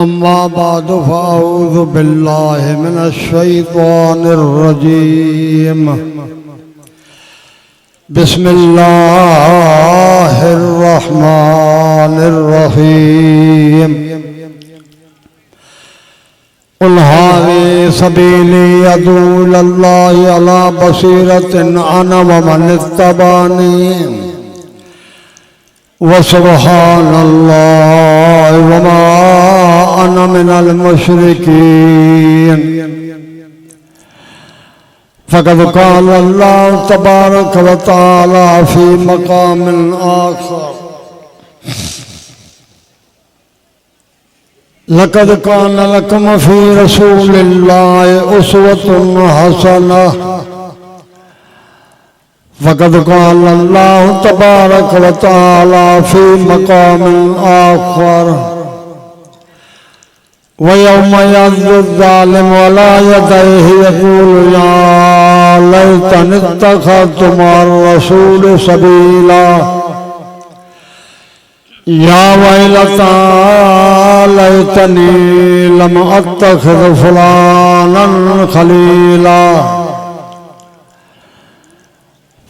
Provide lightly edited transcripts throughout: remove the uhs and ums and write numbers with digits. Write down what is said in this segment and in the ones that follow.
अम्मा बाद फ़अऊज़ु बिल्लाहि मिनश्शैतानिर्रजीम बिस्मिल्लाहिर्रहमानिर्रहीम क़ुल हाज़िहि सबीली अद'ू इलल्लाहि अला बसीरतिन अना व मन इत्तबअनी व सुब्हानल्लाहि व मा अना मिनल मुशरिकीन। फ़क़द क़ाल अल्लाहु तबारक व तआला फ़ी मक़ामिन आख़र लक़द कान लकुम फ़ी रसूलिल्लाहि उस्वतुन हसनह। फ़क़द क़ाल अल्लाहु तबारक व तआला फ़ी मक़ामिन आख़र व यौम यअज़्ज़ु ज़ालिमु अला यदैहि यक़ूलु या लैतनी इत्तख़ज़्तु मअर-रसूलि सबीला या वैलता लैतनी लम अत्तख़िज़ फ़ुलानन ख़लीला।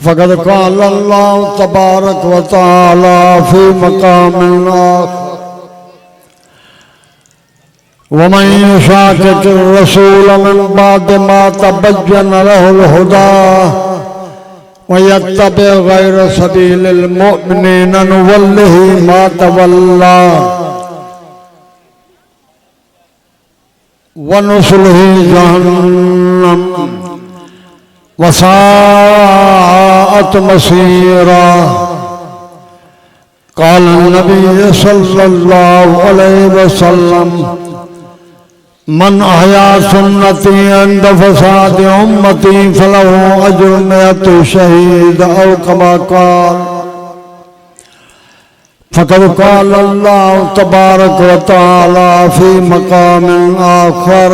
फ़क़द क़ाल अल्लाहु तबारक व तआला फ़ी मक़ामिन आख़र वमन युशाक़िक़िर रसूल मिन बअदि मा तबय्यन लहुल हुदा व यत्तबि गैर सबीलिल मुअ्मिनीन नुवल्लिहि मा तवल्ला व नुस्लिहि जहन्नम व साअत मसीरा। क़ाल नबी सल्लल्लाहु अलैहि वसल्लम मन अहया सुन्नती इंद फसाद उम्मती फलहु अज्रु मिअतु शहीद औ कमा क़ाल। फ़क़द क़ाल अल्लाहु तबारक व तआला फ़ी मक़ामिन आख़र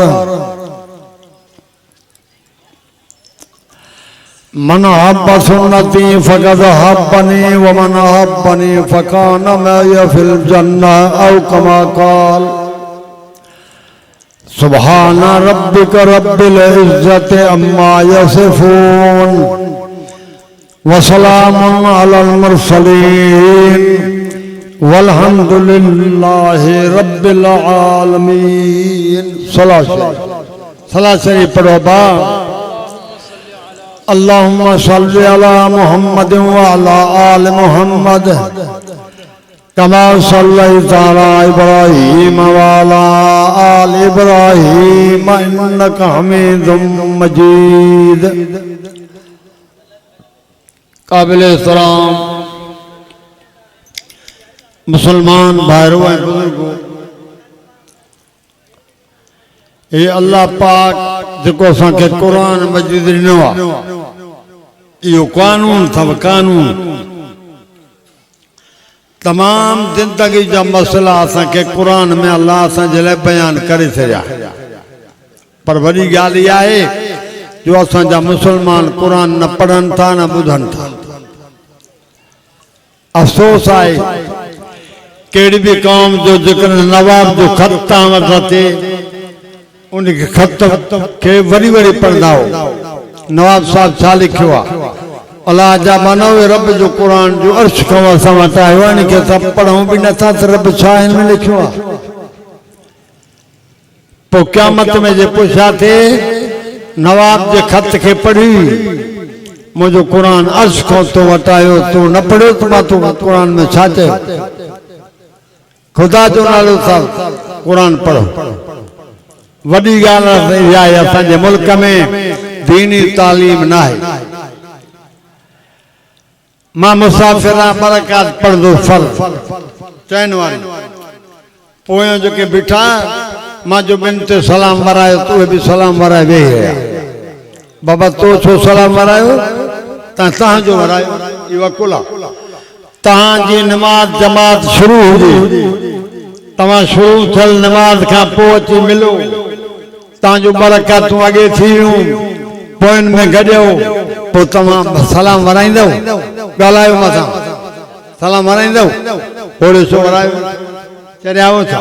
मन अहब्ब सुन्नती फ़क़द अहब्बनी व मन अहब्बनी फ़कान मअय फ़िल जन्नह औ कमा क़ाल। सुब्हान रब्बिक रब्बिल इज़्ज़ति अम्मा यसिफ़ून व सलामुन अलल मुरसलीन वल्हम्दुलिल्लाहि रब्बिल आलमीन। सलात शरीफ पढ़ो बा। अल्लाहुम्मा सल्लि अला मुहम्मद व अला आलि मुहम्मद कमा सल्लैता अला इब्राहीम व अला आलि इब्राहीम इन्नका हमीदुम मजीद। काबिले सलाम मुसलमान भाइयों और बुजुर्गों, ये अल्लाह पाक जेको असांखे कुरान मजीद ॾिनो आहे, इहो कानून अथव। कानून तमाम जिंदगी जा मसला असांखे कुरान में अल्लाह असांजे लाइ बयान करे छॾिया। पर वॾी ॻाल्हि इहा आहे जो असांजा मुसलमान कुरान न पढ़नि था न ॿुधनि था। अफ़सोस आहे कहिड़ी बि क़ौम जो जिक्र नवाब जो ख़त तव्हां वटि थिए, उन ख़त खे वरी वरी पढ़ंदा हो। नवाब साहब छा लिखियो आहे? अल्लाह जा मानव रब जो कुरान जो अर्श खां असां वटि आयो आहे, इनखे असां पढ़ूं बि नथा त रब छा हिन में लिखियो आहे? पोइ क़यामत में जे पुछा थिए नवाब जे ख़त खे पढ़ी मुंहिंजो कुरान अर्श खां तो वटि आयो, तूं न पढ़ियो त मां तूं कुरान में छा चयो? ख़ुदा जो नालो सां कुरान पढ़ो। वॾी ॻाल्हि इहा आहे असांजे मुल्क में दीनी तालीम न आहे। मां मुसाफ़िर बरक़ात पढ़ंदो फर्ज़ चइण वारी पोयां जेके बीठा मां जो ॿिनि ते सलाम वरायो त उहे बि सलाम वराए वेही रहिया। बाबा तो छो सलाम वरायो? तव्हांजो वरायो। इहो वकुल आहे। तव्हांजी नमाज़ जमात शुरू हुजे, तव्हां शुरू थियल नमाज़ खां पोइ अची मिलो, तव्हांजो बरक़ातूं अॻे थी वियूं, पोयनि में गॾियो, पोइ तव्हां सलाम वराईंदव? ॻाल्हायो मथां सलाम वराईंदव? ओड़े सो वरायो चरियाओ छा?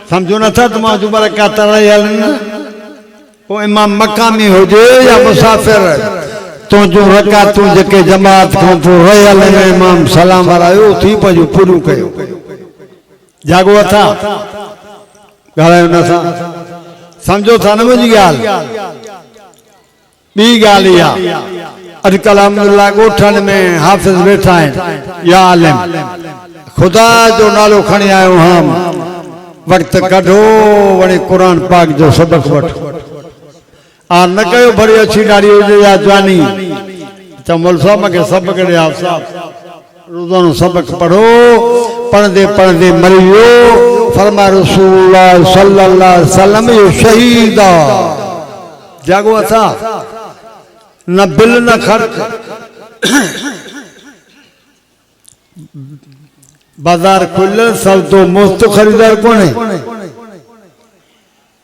समझो न था तुम जुबर का तरह वो इमाम मकामी हो जे या मुसाफिर तो जो रका तू जके जमात को तो रयल में इमाम सलाम वारायो थी पजो पूरू कयो जागो था गालायो न था समझो था न मुझी गाल बी गाल या अजकल अल्हम्दुलिल्लाह गोठन में हाफिज बैठा है या आलिम खुदा जो नालो खणी आयो हम वक्त कढो वणे कुरान पाक जो सबक वठो आ न कयो भरी अच्छी डाड़ी हुजे या जवानी तो मौल साहब के सबक दे आप साहब रोजाना सबक पढ़ो पढ़दे पढ़दे मरी वियो फरमा रसूलुल्लाह सल्लल्लाहु अलैहि वसल्लम यो शहीद जागो था न बिल न खर्च बाजार खुल सब तो मुफ्त खरीदार कौन है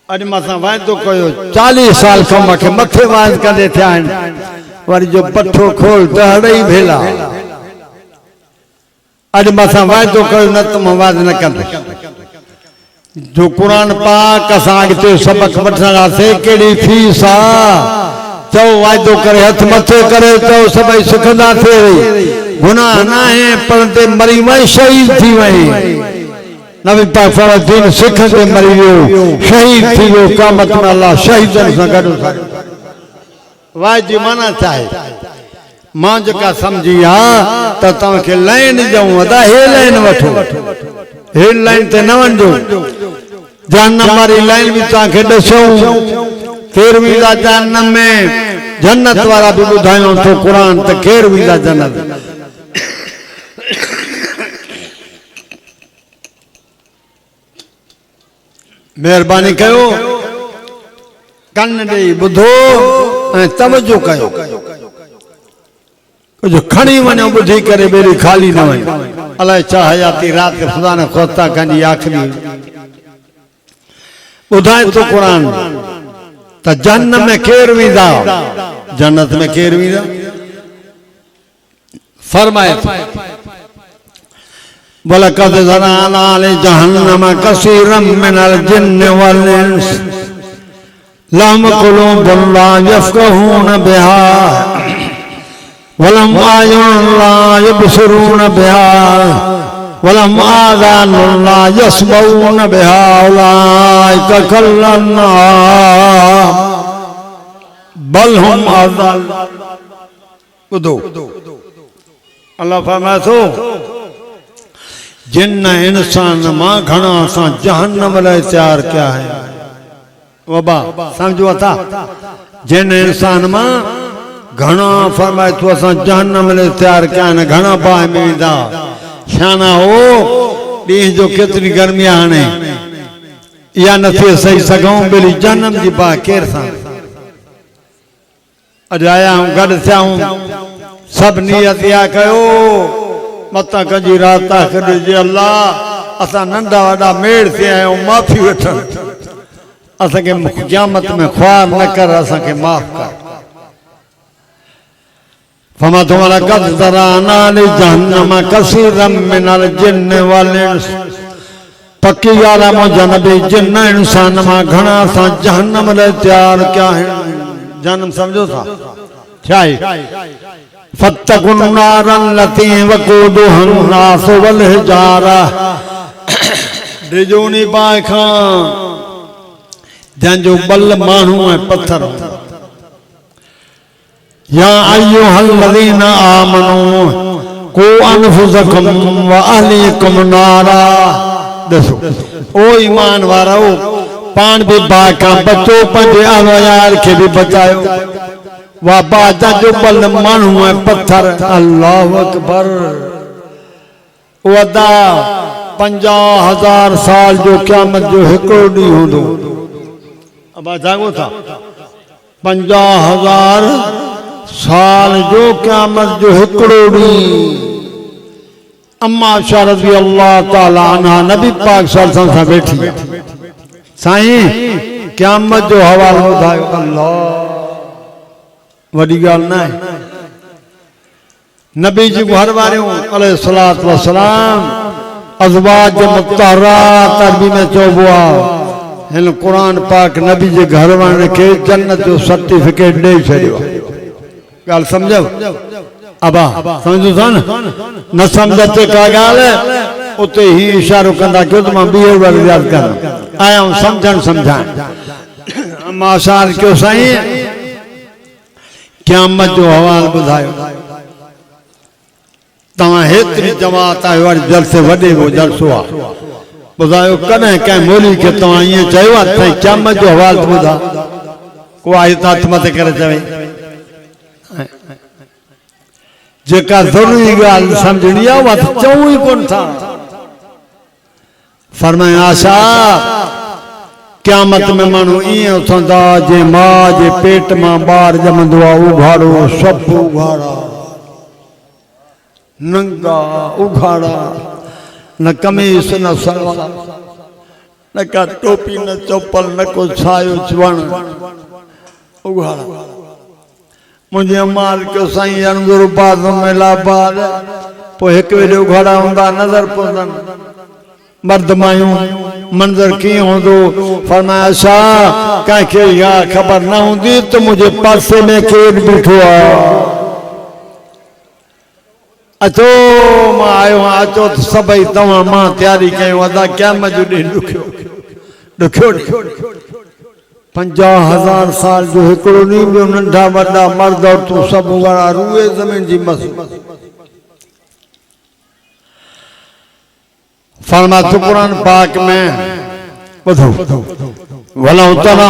अज मसा वायदो कयो 40 साल कम के मथे वाद कंदे थिया वरी जो पठो खोल तहड़ई भेला अज मसा वायदो कयो न तुम वाद न कंदे जो कुरान पाक असा अगते सबक वठंदासे केड़ी फीस आ चो वायदो करे हथ मथे करे तो सभई सिखंदा थे गुनाह ना है पढ़ते मरी वई शहीद थी वई नबी पाक फरदीन सिख के मरी वियो शहीद थी वियो क़यामत में अल्लाह शहीदन से गडो वाजी माना चाहे मां जका समझी आ त तव के लाइन जाऊं अदा हे लाइन वठो हे लाइन ते न वंजो जहन्नम वाली लाइन भी ता के दसो केर वीदा जहन्नम में जन्नत वाला भी बुधायो तो कुरान त केर वीदा जन्नत मेहरबानी कयो कन दे बुधो तवज्जो कयो जो खणी वनो बुधी करे बेरी खाली न वने अल्लाह चाहयाती रात के खुदा ने खोता कंदी आखरी बुधाए तो कुरान त जन्नत में केर वीदा जन्नत में केर वीदा फरमाए वलक़द ज़रअना लिजहन्नम कसीरम मिनल जिन्न वल इंस लहुम क़ुलूबुन ला यफ़क़हून बिहा वलहुम आयुन ला युबसिरून बिहा वलहुम आज़ानुन ला यस्मऊन बिहा उलाइका कल्लन्नाम बल हुम अज़ल बुधो अल्लाह फरमातो जिन इंसान मां घना सा जहन्नम लाए तैयार क्या है वबा समझो था जिन इंसान मां घना फरमाए तो असा जहन्नम लाए तैयार क्या है घना बाह में विदा शाना हो डी जो कितनी गर्मी आने या नथी सही सगों बेली जहन्नम जी बाह केर सा अज आया हूं गड थिया हूं सब नियत या कयो मता कजी रात आखिर जे अल्लाह असा नंढा वडा मेड़ से आयो माफी वठन असा के क़यामत में ख्वार न कर असा के माफ कर फमा तुम्हारा कद ज़रअना लिजहन्नम कसीरम मिनल जिन्न वल इंस पक्की गाला मुझा नबी जिन्न इंसान मां घना सा जहन्नम ले तैयार क्या है जन्म समझो था छाई फत्तकुन नारन लती वक़ूदुहा अन्नास वल हिजारा डिजोनी पाखा जंजो बल मानू है पत्थर या अय्युहल्लज़ीना आमनू कू अनफुसकुम व अहलीकुम नारा दसो ओ ईमान वारो पान भी बाका बचो पंजे यार के भी बचायो वाह बाजा जो बल मानू है पत्थर अल्लाह अकबर वदा 50,000 साल जो क़यामत जो हिकड़ो डी होंदो अब जागो था 50,000 साल जो क़यामत जो हिकड़ो डी अम्मा आयशा रज़ी अल्लाह ताला अन्हा नबी पाक सल्लल्लाहु अलैहि वसल्लम बैठी साईं क़यामत जो हवालो ॿुधायो अल्लाह वडी गाल ना है नबी जी घर वारियों अलैहिस्सलातु वस्सलाम अज़वाज मुत्तहरात अरबी में चौबुआ हिन कुरान पाक नबी जे घर वारनि खे जन्नत जो सर्टिफिकेट ॾेई छॾियो। ॻाल्हि सम्झो अबा सम्झो था न सम्झ ते का ॻाल्हि उते ही इशारो कंदा कयो त मां ॿीहर वरी यादि कयां आया सम्झण सम्झाइण। मां असां कयो साईं क़यामत जो हवाल ॿुधायो। तव्हां हेतिरी जमात आहियो वरी जलसे वॾे वो जलसो आहे ॿुधायो कॾहिं कंहिं मोली खे तव्हां ईअं चयो आहे साईं क़यामत जो हवाल ॿुधा को आहे त हथ मथे करे चवे जेका ज़रूरी ॻाल्हि सम्झणी आहे उहा चऊं ई कोन था। फरमाया आशा क़यामत में माण्हू ईअं उथंदा जे मां जे पेट मां ॿार ॼमंदो आहे उघाड़ो सभु उघाड़ा नंगा उघाड़ा न कमीस न सलवार न का टोपी न चौपल न को छायो चवण उघाड़ा। मुझे अमाल क्यों साईं अनगुरु बाद में लाबाद पोइ हिकु वेले उघाड़ा हूंदा नज़र पवंदा मर्द मायूं मंज़र कीअं हूंदो। फरमाया छा कंहिंखे इहा ख़बर न हूंदी त मुंहिंजे पासे में केरु बीठो आहे। अचो मां आयो अचो त सभई तव्हां मां तयारी कयूं अदा क़यामत जो ॾींहुं ॾुखियो ॾुखियो 50,000 साल जो हिकिड़ो ॾींहुं ॿियो नंढा वॾा मर्द औरतूं सभु वारा रूए ज़मीन जी मस। फरमा तो कुरान पाक में ॿुधो वलौ तरा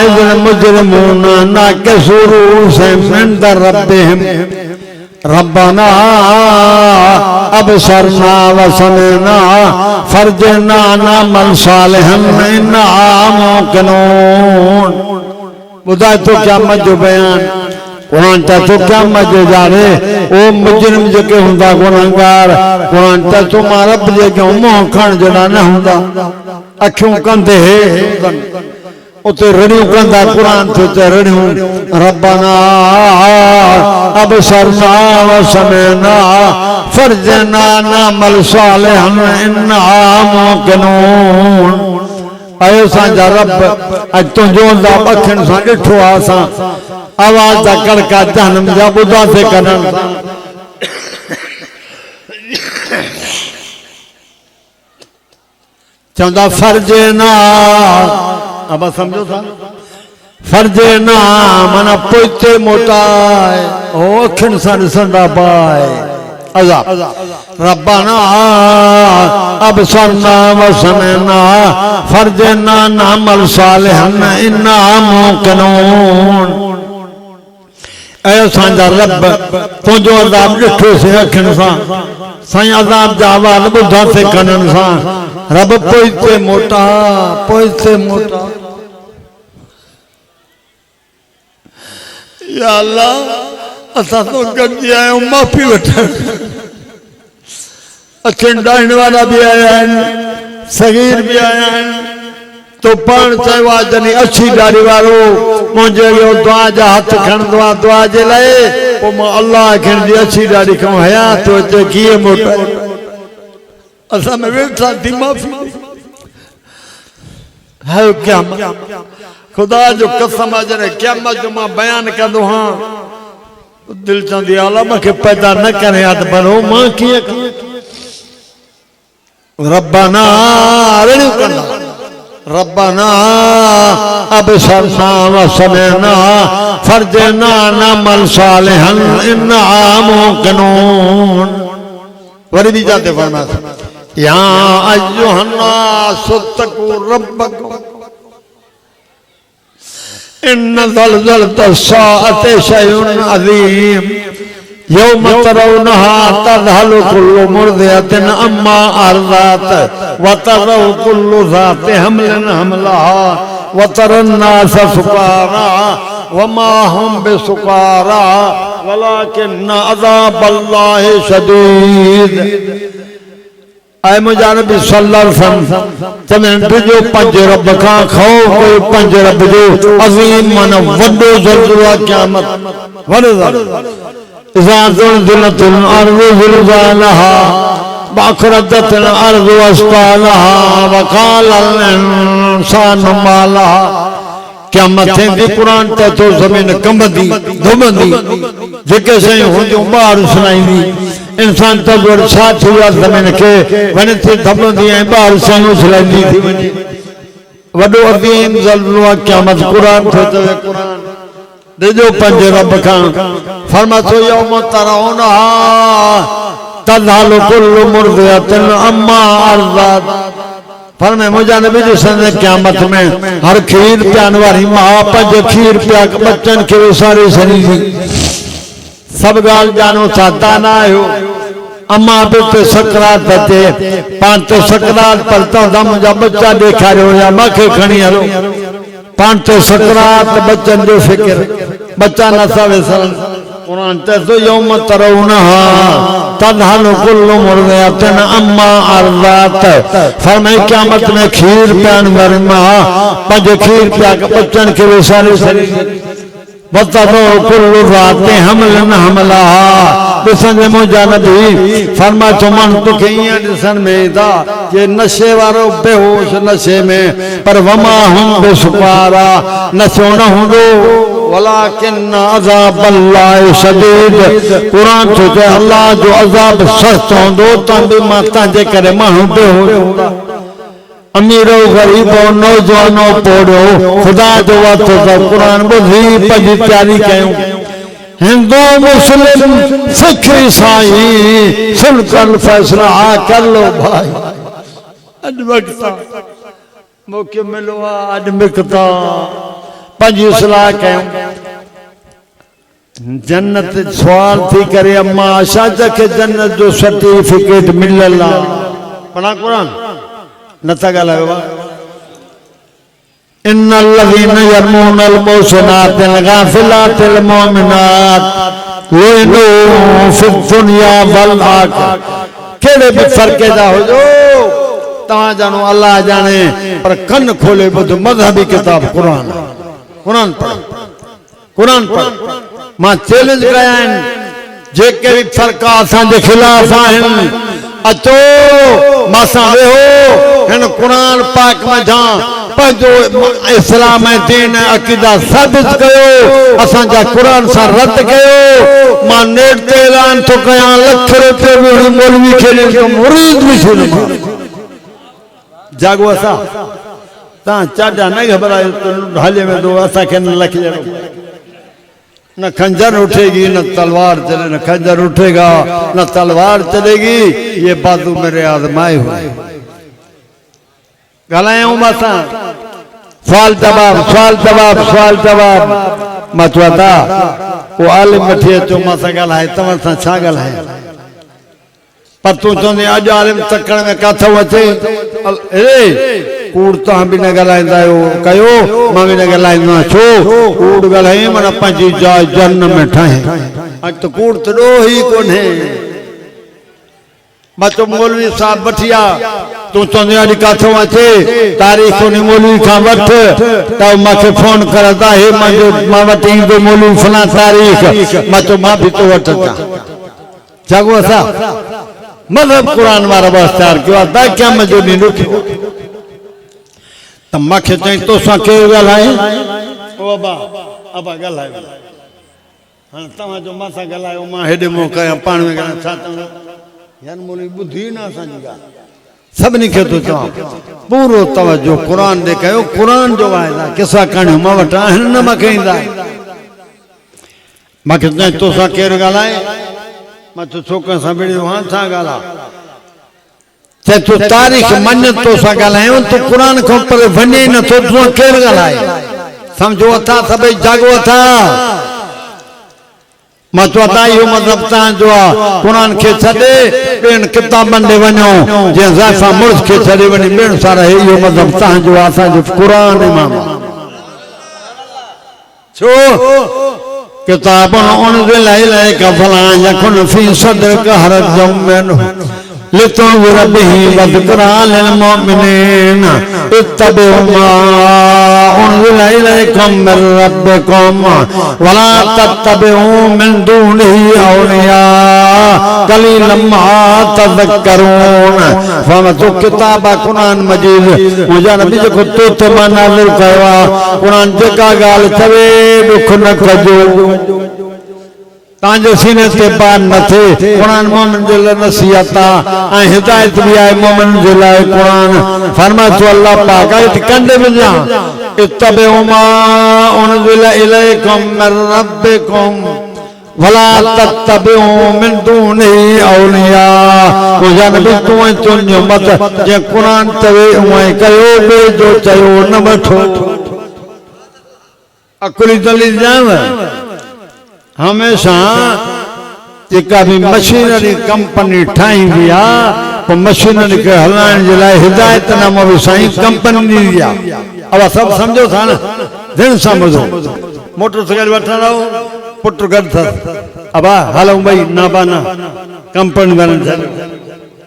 इज़ मुजरिमून नाकिसू रूसहिम इंद रब्बिहिम रब्बना अबसरना वसमअना फरजना नअमल सालिहन इन्ना मूक़िनून। ॿुधाए तो क़यामत जो बयान कुरान त तो क़यामत जो ॼाणे ओ मुजरिम जेके हूंदा गुनहगार कुरान त तो मां रब जे अॻियां मुंहुं खणण जहिड़ा न हूंदा अखियूं कंधे उते रड़ियूं कंदा कुरान थो चए रड़ियूं रब्बना अबसरना वसमअना फरजना नअमल सालिहन इन्ना मूक़िनून। आयो असांजा रब अॼु तुंहिंजो अखियुनि सां ॾिठो आहे असां आवाज़ जा कड़का जहनम जा ॿुधासीं कढनि चवंदा फर्जना अब समझो था फर्जना माना पोइते मोटाए ओ अखियुनि सां ॾिसंदा पाए अज़ाब रब्बना अबसरना वसमअना फरजना नअमल सालिहन इन्ना मूक़िनून। ऐं असांजा रब तुंहिंजो अज़ाब ॾिठोसीं अखियुनि सां साईं अज़ाब जा अहवाल ॿुधासीं कननि सां रब पोइते मोटा या अल्लाह असां तो गॾिजी आया आहियूं माफ़ी वठण अखियुनि ॾाइण वारा बि आया आहिनि सगीर बि आया आहिनि तो पाण चयो आहे जॾहिं अछी ॾाढ़ी वारो मुंहिंजे अॻियां दुआ जा हथ खणंदो आहे दुआ जे लाइ पोइ मां अलाह खे अछी ॾाढ़ी खां हया थो अचे कीअं मोटाए असां में वेठा थी माफ़ी है क़यामत खुदा जो कसम आहे जॾहिं क़यामत जो मां बयान कंदो हाँ दिल चवंदी अल्लाह मूंखे पैदा न करे हा त पर मां कीअं रब्बाना रड़ियूं कंदा रब्बाना अबसरना वसमअना फरजना नअमल सालिहन इन्ना मूक़िनून। वरी भी जाते फरमाया या अय्युहन्नास तक़ू रब्बकुम इन्न ज़लज़लतस साअति शैउन अज़ीम यौम तरौनहा तज़हलु कुल्लु मुर्दिअतिन अम्मा अर्ज़अत व तज़उ कुल्लु ज़ाति हम्लिन हमलहा व तरन्नास सुकारा व मा हुम बिसुकारा वलाकिन्न अज़ाबल्लाहि शदीद। ऐ मुंहिंजा नबी सल्लल्लाहु अलैहि वसल्लम तव्हां तुंहिंजो पंज रब खां खौफ कोई पंज रब जो अज़ीम माना वॾो ज़लज़लो आहे क़यामत वॾो इज़ा ज़ुलज़िलतिल अर्ज़ु ज़िलज़ालहा बाखरजत अर्ज़ वस्तालहा वक़ाल इंसान मालहा क़यामत थींदी कुरान ते तो ज़मीन कंबंदी धुमंदी जेके शयूं हुंदियूं ॿार सुनाईंदी इंसान तो वटि छा थी वियो आहे ज़मीन खे वञे थी धमंदी ऐं ॿार शयूं सुनाईंदी थी वञे वॾो अज़ीम ज़ल्ज़लो आहे क़यामत कुरान थो चवे कुरान ॾिजो पंहिंजे रब खां फरमातो यौम तरौनहा तज़हलु कुल्लु मुर्दिअतिन अम्मा अर्ज़त फरमाए मुंहिंजा नबी ॾिसंदे क़यामत में हर खीर पियान वारी मां पंहिंजे खीर पिया बच्चनि खे विसारे छॾींदी सब ॻाल्हि ॼाणो था ताना आहियो अम्मा बि ते सकरात अचे पाण ते सकरात पर तव्हां मुंहिंजा बच्चा ॾेखारियो या मूंखे खणी हलो पाण ते सकरात बच्चनि जो फिक्र बच्चा नथा विसरनि कुरान ते तो यौम तरौनहा तज़हलु कुल्लु मुर्दिअतिन अम्मा अर्ज़त फरमाए क़यामत में खीर पियान वारी मां पंहिंजे खीर पिया बच्चनि खे विसारे छॾींदी वतदो कुल्लु ज़ाति हमलन हमलहा ॾिसंदे मुंहिंजा नबी फरमाए थो मन तोखे ईअं ॾिसण में ईंदा जे नशे वारो बेहोश नशे में पर वमा हुम बिसुकारा नशो न हूंदो वलाकिन अज़ाब अल्लाह शदीद कुरान थो चए अल्लाह जो अज़ाब सख़्त हूंदो तव्हां बि मां तव्हांजे करे माण्हू बेहोश हूंदा अमीरो गरीबो नौजवानो पोड़ो खुदा जो वक़्त तो कुरान ॿुधी पंहिंजी तैयारी कयूं हिंदू मुस्लिम सिख ईसाई सुनकर फैसला कर लो भाई अॼु वक़्त मौक़ो मिलो आहे अॼु मिकता पंहिंजी इस्लाह कयूं जन्नत सवाल थी करे अम्मा आशा खे जन्नत जो सर्टिफिकेट मिलियल आहे पढ़ा कुरान नथा ॻाल्हायो इन्नल लज़ीना यरमूनल मुहसनातिल गाफ़िलातिल मुमिनात लुइनु फिद दुनिया वल आखिरह कहिड़े बि फ़र्क़ जा हुजो तव्हां ॼाणो अल्लाह ॼाणे पर कन खोले ॿुध मज़हबी किताब कुरान कुरान पढ़ मां चैलेंज कया आहिनि जेके बि फ़र्क़ असांजे ख़िलाफ़ आहिनि अचो मासां वेहो हिन कुरान पाक में जा पंहिंजो इस्लाम ऐं दीन ऐं अक़ीदा साबित कयो असांजा कुरान सां रद्द कयो मां नेट ते ऐलान थो कयां लख रुपए बि मौलवी खे ॾिनो मुरीद बि छो न जागो असां तव्हां चाॾा न घबरायो हले वेंदो असांखे न लख ॼणो न खंजर उठेगी न तलवार चले न खंजर उठेगा न तलवार चलेगी ये बाजू मेरे आजमाए हुए ॻाल्हायूं मासां सवाल जवाब मां चवां था वो आलिम वठी अचो मासां ॻाल्हाए तव्हां सां छा ॻाल्हाए पर तूं चवंदी अॼु आलिम तकड़ में काथो अचे कूड़ तव्हां बि न ॻाल्हाईंदा आहियो कयो मां बि न ॻाल्हाईंदो आहियां छो कूड़ ॻाल्हाई माना पंहिंजी जाइ जन में ठाहे अॼु त कूड़ त ॾोह ई कोन्हे मां चयो मौलवी साहब वठी आ तूं चवंदी अॼु काथो अचे तारीख़ उन मौलवी खां वठ त मूंखे फोन करंदा हे मां वटि ईंदो मौलवी फलां तारीख़ मां चयो मां बि तो वटि अचां जागो असां मज़हब कुरान वारा बि इख़्तियार कयो आहे त क़यामत जो ॾींहुं ॾुखियो त मूंखे चई तोसां केरु ॻाल्हाए ओ अबा ॻाल्हायो हाणे तव्हांजो मां सां ॻाल्हायो मां हेॾे मुंहुं कयां पाण में ॻाल्हायां छा तव्हां यार मोली ॿुधी न असांजी ॻाल्हि सभिनी खे थो चवां पूरो तवजो क़ुरान ॾे कयो क़ुरान जो वाइदा किसा करणियूं मां वटि आहिनि न मूंखे ईंदा मूंखे चई तोसां केरु ॻाल्हाए मां चयो छोकिरनि सां विड़ियो हां छा ॻाल्हि आहे चए तूं तारीख़ मञ तोसां ॻाल्हायूं तूं क़ुरान खां पर वञे नथो तूं केरु ॻाल्हाए सम्झो अथा सभई जागो अथा मां चवां था इहो मतिलबु तव्हांजो आहे क़ुरान खे छॾे ॿियनि किताबनि ॾे वञो जीअं ज़ाइफ़ा मुड़ुस खे छॾे वञी ॿियनि सां रहे इहो मतिलबु तव्हांजो आहे असांजो क़ुरान इमाम छो किताब उनज़िल इलैका फला यकुन फी सद्रिका हरजुम मिन्हु लितुनज़िर बिही वज़िक्रा लिलमुमिनीन इत्तबिउ मा उन्ज़िला इलैकुम मिन रब्बिकुम वला तत्तबिउ मिन दूनिही औलिया कलीलन मा तज़क्करून। फमतु किताब कुरान मजीद मुझा नबी जेको तो ते मां नाज़िल कयो आहे कुरान जेका ॻाल्हि चवे दुख न कजो तांजे सीने ते पार न थे। कुरान मोमिन जे लाइ नसीहत आहे हिदायत भी आहे मोमिन जे लाइ कुरान। फरमाए तो अल्लाह पाक आयत कंदे विझा इत्तबिउ मा उन्ज़िला इलैकुम मिन रब्बिकुम वला तत्तबिउ मिन दूनिही औलिया। मुझा नबी तू चुनियो मत जे कुरान चवे उहे कयो बे जो चयो न वठो। अकुली दलील जाव हमेशा जेका भी मशीनरी कंपनी ठाही हुई आहे पोइ मशीनरी खे हलाइण जे लाइ हिदायतनामो बि साईं कंपनी ॾींदी आहे। अब सभु सम्झो था न दिलि सां ॿुधो मोटरसाइकिल वठण रहो पुट गॾु अथसि अब हलूं भई नाबा न कंपनी वारनि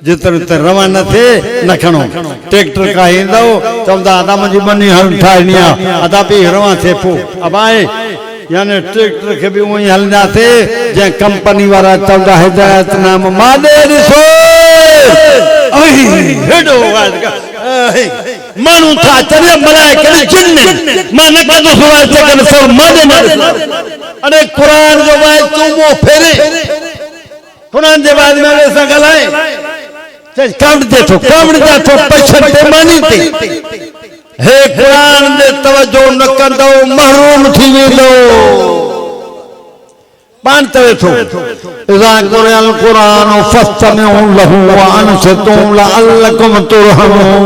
जेतिरो त रवाना थिए न खणो। ट्रैक्टर का ईंदो चवंदा अदा मुंहिंजी बनी हल ठाहिणी आहे अदा पई रवां थिए पोइ अब आहे यानी ट्रैक्टर के भी वही हलना थे जै कंपनी वाला चवंदा हिदायतनामो मादे ॾिसो हेॾो माण्हू था चवे मलाइका जिन मां न कंदो सवाइ चकन सब मादे न अरे कुरान जो वाय चूमो फेरे कुरान जे बाद में ऐसा ॻाल्हाए कावड़ दे तो पैसा ते मानी ते हे कुरान दे तवज्जो न कंदो महरूम थी वेंदो पान तवे थो। इज़ा क़ुरिअल क़ुरान फस्तमिउ लहू व अनसितू लअल्लकुम तुरहमून।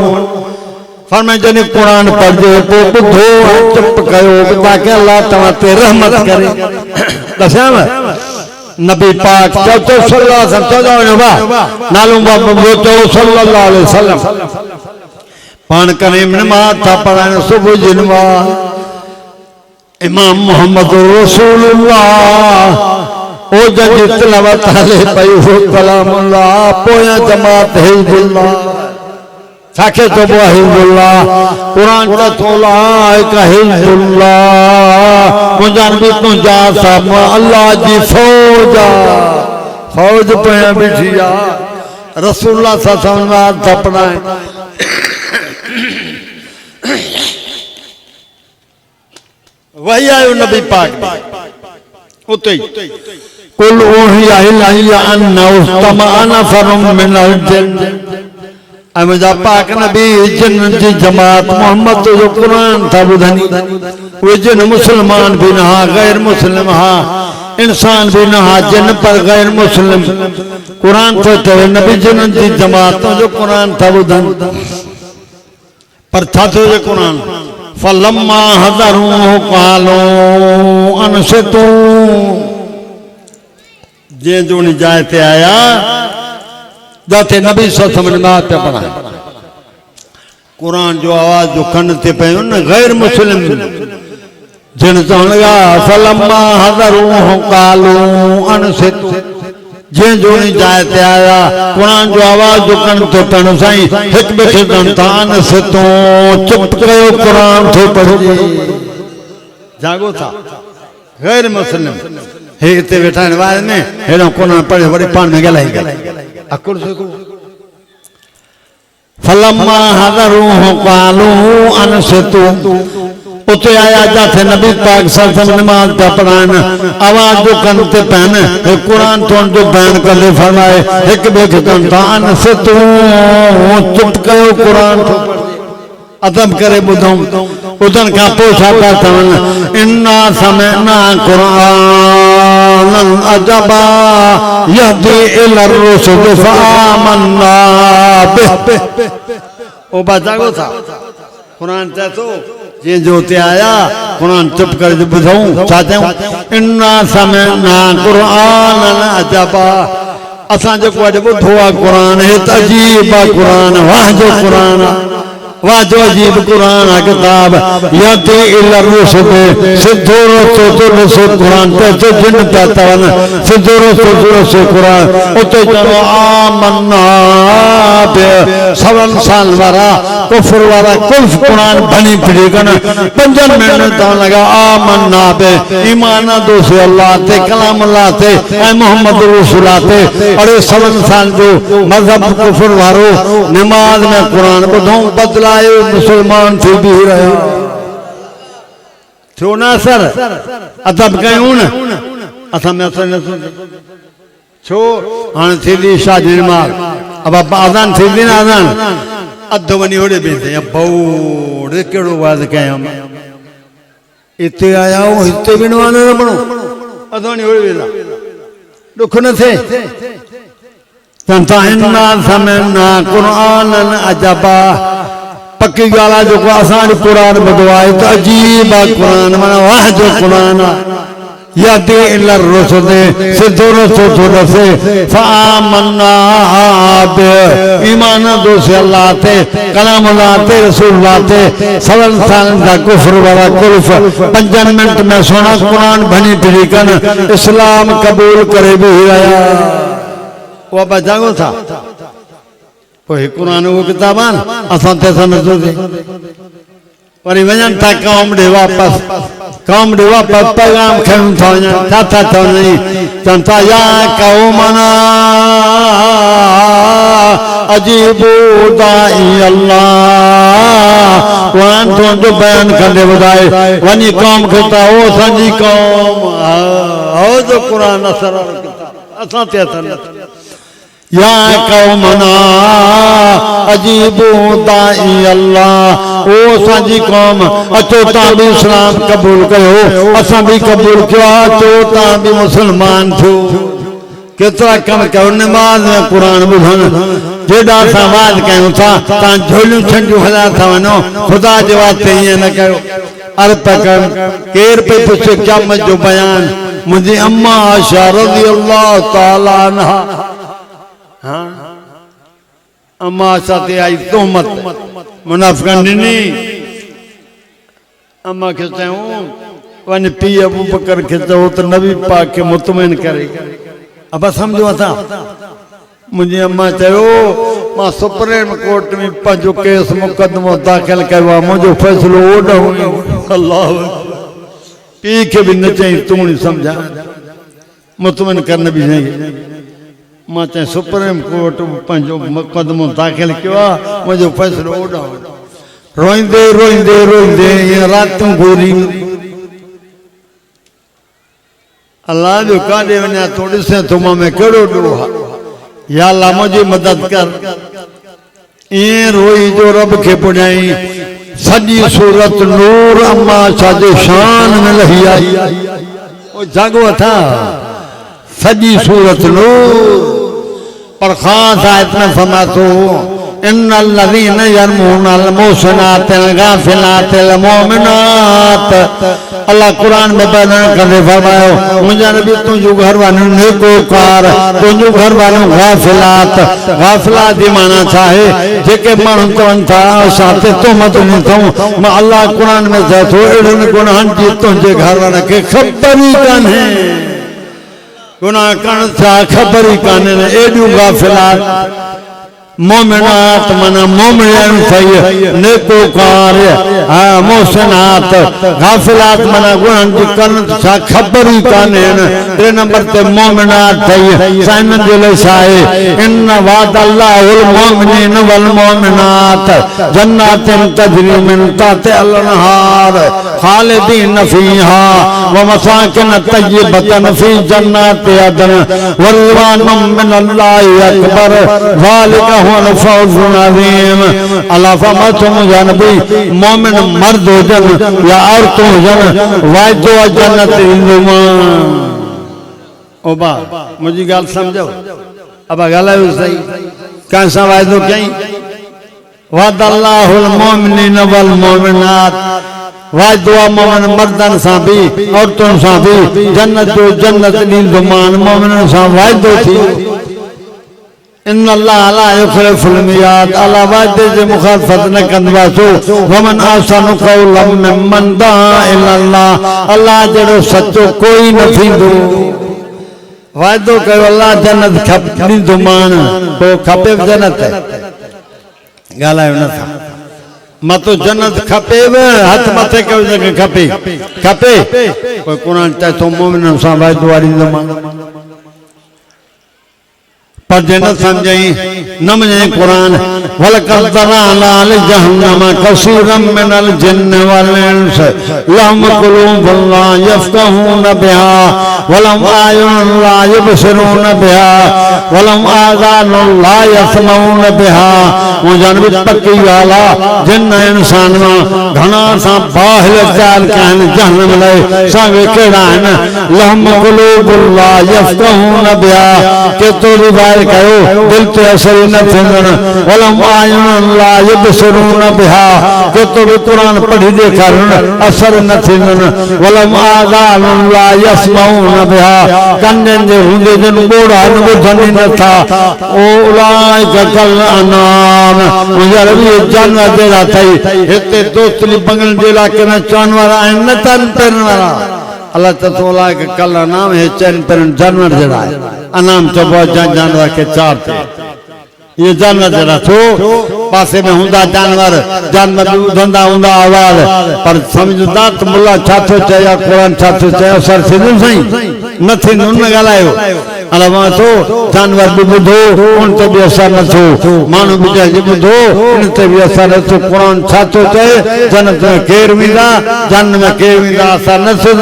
फरमाए जॾहिं कुरान पढ़जे पोइ ॿुधो चुप कयो ताकि अल्लाह तव्हां ते रहमत करे। दसांव नबी पाक चओ सल्लल्लाहु अलैहि वसल्लम नालो बाबू चओ सल्लल्लाहु अलैहि वसल्लम पान करे नमाज़ था पढ़ाइण सुबुह जी नमाज़ इमाम मोहम्मद रसूलुल्लाह ओ जंहिंजी तिलावत हले पई हो कलामुल्लाह पोयां जमात हिज़्बुल्लाह छाखे चइबो आहे हिज़्बुल्लाह कुरान चओ ला हिकु हिज़्बुल्लाह मुंहिंजा नबी तुंहिंजा सां अल्लाह जी फौज पोयां बीठी आहे रसूलुल्लाह सां नमाज़ था पढ़ाइण। वही आयो नबी पाक उते कुल ओहिया इलैया अन्नहु नफरुम मिनल जिन्न। मुंहिंजा पाक नबी जिन जी जमात मोहम्मद जो कुरान था ॿुधनि उहे जिन मुस्लमान भी न हा गैर मुस्लिम हा इंसान भी न हा जिन पर गैर मुस्लिम कुरान तो चवे नबी जिन जी जमात जो कुरान था ॿुधनि पर छा थियो जे कुरान फलम्मा हज़रू क़ालू अनसितू जे जो जाइ ते आया जाते नबी सल्लल्लाहु अलैहि वसल्लम पे पढ़ा कुरान जो आवाज जो कन ते पयो न गैर मुस्लिम जिन चवण लगा फलम्मा हज़रू क़ालू अनसितू जे जो जाइ ते आया कुरान जो आवाज जो कन ते पण साईं हिक ॿिए खे तान से तो चुप कयो कुरान थो पढ़जे जागो था गैर मुस्लिम हे हिते वेठा आहिनि वार में हेॾो कुरान पढ़े वरी पाण में ॻाल्हाई अकुल फलम्मा हज़रू क़ालू अनसितू उते आया जाते नबी पाक सल्लल्लाहु नमाज था पढ़ाइण आवाज जो कन ते पहन कुरान तो जो बयान कंदे फरमाए हिक ॿिए खे तान से तू चुप कयो कुरान थो अदब करे ॿुधूं ॿुधण खां पोइ छा था चवनि इन्ना समिअना क़ुरआनन अजबा यहदी इलर रुशद फआमन्ना बिह ओ बाजागो था कुरान चए थो जे जो ते आया कुरान चुप करे ॿुधूं छा चयूं इन्ना समिअना क़ुरआनन अजबा असां जेको अॼु ॿुधो आहे क़ुरान हे त अजीब आहे क़ुरान वाह जो क़ुरान आहे वाह जो अजीब कुरान किताब याती इल्ला रुशद सिद्धो रसो से कुरान ते तो जिन पाता वन सिद्धो रसो से कुरान उते चलो आमन्ना बे सवन साल वाला कुफर वाला कुल्फ कुरान बनी पड़ी कन 5 मिनट तो लगा आमन्ना बे ईमान दो से अल्लाह ते कलाम अल्लाह ते ए मोहम्मद रसूल ते और 7 साल जो मजहब कुफर वारो नमाज में कुरान बुधों बदला मुसलमान थी भी रहे थो ना सर अदब कयूं न असां में छो हाणे थींदी शादी नमाज़ अब आज़ान थींदी न आज़ान अधु वञी होॾे बीहंदे बौड़ कहिड़ो वाज़ कयां हिते आया आहियूं हिते बि न वञो न अधु वञी होॾे वेंदा ॾुख न थिए चवनि था इन्ना समिअना क़ुरआनन अजबा पक्की गाल जो असां कुरान ॿुधो आहे त अजीब आहे कुरान माना वाह जो कुरान आहे याती इल्ला रुशद सिद्धो रस्तो थो ॾसे फआमन्ना बि ईमान दो से अल्लाह ते कलाम अल्लाह ते रसूल अल्लाह ते 7 साल का कुफ्र वाला कुल्फ 5 मिनट में सोना कुरान बनी फिरी कन इस्लाम कबूल करे भी आया वो बचाओ था कोई कुरान वो किताबान असां ते समझो थे वरी वञन था कौम ॾे वापस पैगाम खणूं था वञनि छा था चवनि चवनि था या कौमना अजीबू दाई अल्लाह कुरान तुंहिंजो बयान कंदे ॿुधाए वञी कौम खे था ओ असांजी कौम हो जो कुरान असर असां ते अथनि या कौमना अजीबू दाई अल्लाह ओ असांजी कौम अचो तव्हां बि इस्लाम कबूल कयो असां बि कबूल कयो अचो तव्हां बि मुसलमान थियो केतिरा कम कयो नमाज़ में कुरान ॿुधण जेॾा असां वाज़ कयूं था तव्हां झोलियूं छंडियूं हलाए था वञो ख़ुदा जे वास्ते ईअं न कयो अर्थ कनि केरु पई पुछे क़यामत जो बयान मुंहिंजी अम्मा आयशा रज़ी अल्लाह ताला अन्हा अम्मा साथे आई तोहमत मुनाफ़िक़न ॾिनी अम्मा खे चयूं वञ पीउ अबू बकर खे चओ त नबी पाक खे मुतमइन करे अब समझो असां मुंहिंजी अम्मा चयो मां सुप्रीम कोर्ट में पंहिंजो केस मुक़दमो दाख़िल कयो आहे मुंहिंजो फ़ैसिलो ओॾो अल्लाह पीउ खे बि न चई तूं न सम्झा मुतमइन कर न बि चई मां चई सुप्रीम कोर्ट पंहिंजो मुक़दमो दाख़िल कियो आहे मुंहिंजो फ़ैसिलो ओॾो रोईंदे रोईंदे रोईंदे ईअं रातियूं घुरी अल्लाह जो काॾे वञा तूं ॾिसे थो मां में कहिड़ो ॾोह आहे या अल्लाह मुंहिंजी मदद कर ईअं रोई जो रब खे पुॼाई सॼी सूरत नूर अम्मा छाजे शान में लही आई ओ जागो अथा सॼी सूरत नूर पर ख़ास आयत में फरमातो इन्नल लज़ीना यरमूनल मुहसनातिल गाफ़िलातिल मोमिनात अल्लाह कुरान में बयान करके फरमायो मुंहिंजा नबी तुंहिंजो घर वालों नेकोकार तुंहिंजो घर वालों गाफ़िलात जी माना छा आहे जेके माण्हू चवनि था असां ते तोहमत ॾिनी अथऊं मां अल्लाह कुरान में चए थो अहिड़नि गुनाहनि जी तुंहिंजे घर वारनि खे ख़बर ई कान्हे गुनाह करण छा ख़बर ई कान्हे एॾियूं गाफ़िलात मोमिनात माना मोमिन सही नेकोकार हाँ मोहसिनात गाफिलात माना गुनाहन जी करण छा ख़बर ई कान्हे 3 नंबर ते मोमिनात सही साइन जे लाइ छाहे इन वादल्लाहुल मोमिनीन वल मोमिनात जन्नातिन तजरी मिन तहतिल अनहार खालिदीन फीहा व मसाकिन तय्यबतन फी जन्नाति अदन व रिज़वानुम मिनल्लाहि अकबर ज़ालिका मोमिन मर्द हुजन या औरतों हुजन वाइदो जन्नत ओबा मुझी गाल समझो अब ॻाल्हायो सही कंहिंसां वाइदो कयईं वअदल्लाहुल मोमिनीन वल मोमिनात वाइदो आहे मोमिन मर्दनि सां बि औरतुनि सां बि जन्नत जो जन्नत ॾींदोमान मोमिननि सां वाइदो थी इन अल्लाह ला युखलिफुल मियाद अला वादे जे मुखालफत न कंदवासो वमन आसानु कौलन मिम्मन दआ इल्लल्लाह अल्लाह जड़ो सच्चो कोई न थींदो वादो कयो अल्लाह जन्नत खपींदो मान तो खपे जन्नत गालायो न था मतो जन्नत खपे हाथ मथे कयो जगह खपे खपे कोई कुरान चाहे तो मोमिन सा वादो वारी मान पर जे न समझई न मञे कुरान वलकद ज़रअना लिजहन्नम कसीरम मिनल जिन्न वल इंस लहुम क़ुलूबुन ला यफ़क़हून बिहा वलहुम आयुन ला युबसिरून बिहा वलहुम आज़ानुन ला यस्मऊन बिहा वो जनबी पक्की वाला जिन्न इंसान में घना सा बाहिल चाल कहन जहन्नम ले संगे केड़ा है लहुम क़ुलूबुन ला यफ़क़हून बिहा के तो रिवायत कयो दिल ते असर न थिंदन वलम आयुन ला युबसिरून बिहा के तो भी कुरान पढ़ी देखारण असर न थिंदन वलम आज़ान ला यस्मऊन बिहा कन्नन जे हुंदे जन बोड़ा न बुधनी न था ओलाइक कल अनाम मुजर भी जानवर जेड़ा थई हिते दोस्तली बंगल जे इलाके में जानवर आइन न तन पेरन वाला अल्लाह तआला के कल नाम है चैन पर जानवर जरा अनाम तो बहुत जानवर के चार थे ये जानवर जरा छो पासे में हुंदा जानवर जानवर धंधा हुंदा आवाज पर समझदा तो मुल्ला छाथो चया कुरान छाथो चया सर सिनु सही नथी न गालायो अलावा तो जानवर भी बुधो उन ते भी असर न छो मानु भी जे बुधो उन ते भी असर न छो कुरान छाथो चए जन्नत में केर विंदा जन्नत में केर विंदा असर न छो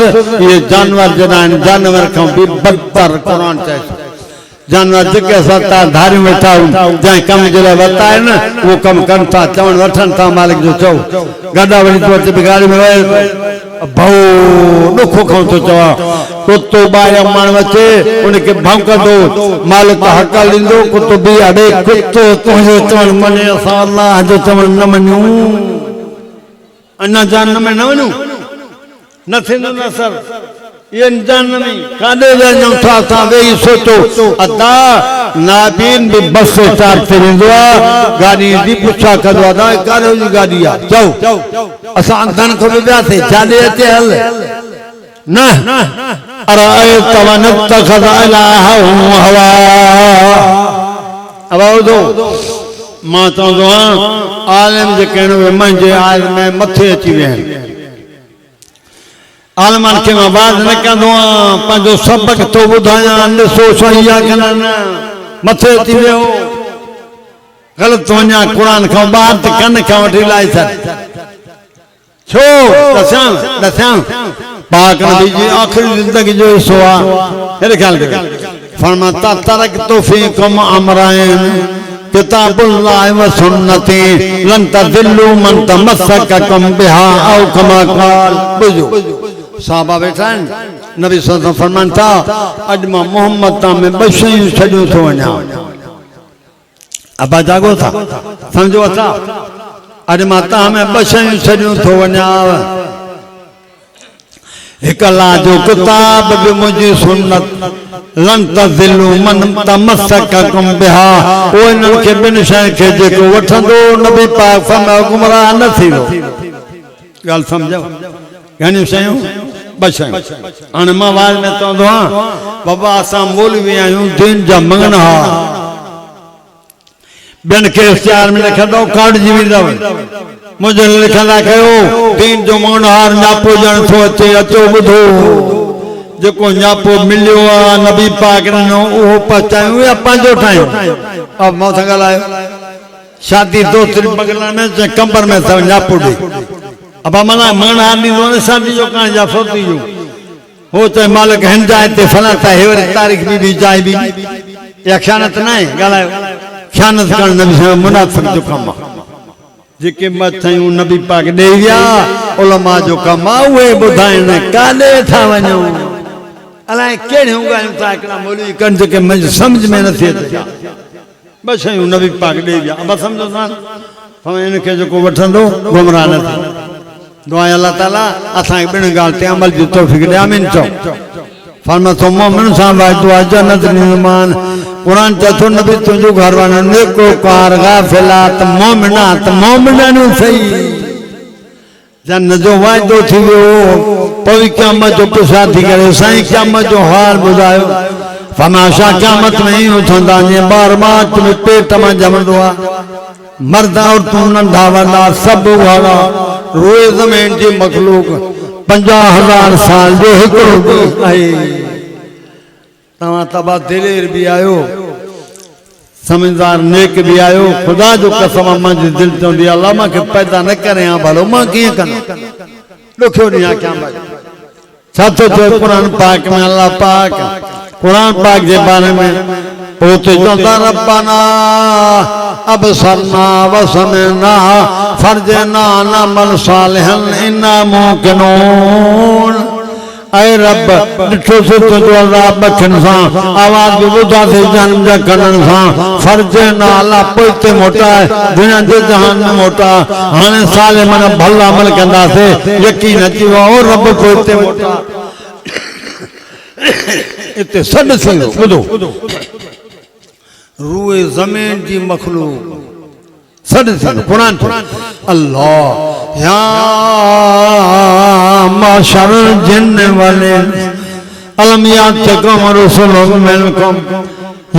ये जानवर जरा जानवर का भी बदतर कुरान चए जानवर जेके सता धारी वेठा जै कम जे बताए न वो कम कन था चवण वठन था मालिक जो चो गदा वणी तो अचे गाड़ी में वे भाऊ दुखो खां तो चवा कुत्तो बाया माण वचे उनके भौंकदो मालिक हकल ॾींदो कुत्तो बि अड़े कुत्तो तुंहिंजो चवण मने असां अल्लाह जो चवण न मञूं अञा जान में न वञूं न थींदो न असर ये जान नहीं कादे वञूं था असां वेही सोचो अदा नाबीन भी बस स्टार्ट ते वेंदो आहे गाड़ी जी पुछा कंदो आहे अदा कारे जी गाड़ी आहे चओ असां अंधन खां बि वियासीं जाॾे अचे हल न अरायत मन तखज़ इलाहहु हवा अब दो मां चवंदो आहियां आलिम जे कहण में मुंहिंजे आलिम में मथे अची विया आहिनि आलमान के मां बात न कंदो आहियां पंहिंजो सबक थो ॿुधायां ॾिसो सही कंदा न मथे अची वियो ग़लति वञा क़ुरान खां ॿाहिरि त कन खां वठी लाइ छॾ छो ॾसां पाक नबी जी आख़िरी ज़िंदगी जो हिसो आहे हेॾे ख़्याल कयो फरमाता तरकतु फ़ीकुम अमरैन किताबुल्लाह व सुन्नती लन तज़िल्लू मन तमस्सककुम बिहा औ कमा क़ाल बुझो साहबा बैठा आहिनि नबी सल्लल्लाहु अलैहि वसल्लम फरमान था अॼु मां मोहम्मद तां में ॿ शयूं छॾियूं थो वञा अबा जागो था सम्झो था अॼु मां तां में ॿ शयूं छॾियूं थो वञा हिकु अल्लाह जो किताब बि मुंहिंजी सुन्नत लन तज़िल्लू मन तमस्सककुम बिहा ओ इन्हनि खे ॿिनि शयुनि खे जेको वठंदो नबी पाक फरमायो गुमराह न थींदो ॻाल्हि सम्झो घणियूं शयूं ॿ शयूं हाणे मां आवाज़ में चवंदो आहियां बाबा असां मौलवी आहियूं दीन जा मंगनहार ॿियनि खे इश्तिहार में लिखंदो काढिजी वेंदव मुंहिंजे लिखंदा कयो दीन जो मंगनहार न्यापो ॼण थो अचे अचो ॿुधो जेको न्यापो मिलियो आहे नबी पाक ॾिनो उहो पहुचायूं या पंहिंजो ठाहियूं अब मां सां ॻाल्हायो शादी दोस्तरी बगला में कंबर में अथव न्यापो ॾे अब मना मंगनहार ॾींदो न शादी जो कान जा सोती जो हो चए मालिक हिन जाइ ते फलां था हेवरी तारीख़ बि जाइ बि या ख़यानत न आहे ॻाल्हायो ख़यानत करणु नबी साईं मुनाफ़िक़ जो कमु आहे जेके मथायूं नबी पाक ॾेई विया उलमा जो कमु आहे उहे ॿुधाइनि काॾे था वञूं अलाए कहिड़ियूं ॻाल्हियूं था हिकिड़ा मौलवी कनि जेके मुंहिंजी सम्झ में नथी अचे ॿ शयूं नबी पाक ॾेई विया अब सम्झो था इनखे जेको वठंदो गुमराह न थींदो दुआ अल्लाह ताला असांखे ॿिनि ॻाल्हि ते अमल जी तौफ़ीक़ ॾे आमीन चओ फरमातो मोमिन सां वाइदो आहे जन्नत नीमान कुरान चथो नबी तुझो घर वाला नेको कार गाफिलात मोमिनात मोमिनन सही जन जो वायदो थी वो पवी क़यामत जो पिछा थी करे साईं क़यामत जो हाल बुधायो फमाशा क़यामत में ही उठंदा ने बार-बार तुम पेट में जमंदो आ मर्द औरतों नंढा वॾा सब वाला रोए ज़मीन जी मखलूक 50,000 साल जो हिकिड़ो आहे तव्हां तबा दिलेर भी आयो समझदार नेक भी आयो खुदा जो कसम मुंहिंजी दिल चवंदी अल्लाह मूंखे पैदा न करे हा भलो मां कीअं कंदो ॾुखियो ॾींहुं आहे क़यामत छा थो चए क़ुरान पाक में अल्लाह पाक कुरान पाक के बारे में पोते चवंदा रब्बाना अबसरना वसमना फरजना नअमल सालिहन इन्ना मुकिनून ऐ रब ॾिठो से तुंहिंजो अज़ाब अखियुनि सां आवाज़ बि ॿुधासीं जन्म जा कननि सां फरजना अल्लाह पोइ हिते मोटाए दुनिया जे जहान में मोटा हाणे साल मन भलो अमल कंदासीं यकीन अची वियो ओ रब पोइ हिते मोटा इतने सद से बुधो रूए जमीन की मखलूक सद से कुरान अल्लाह या माशर जिन्न वाले अलम यातिकुम रुसुलुम मिनकुम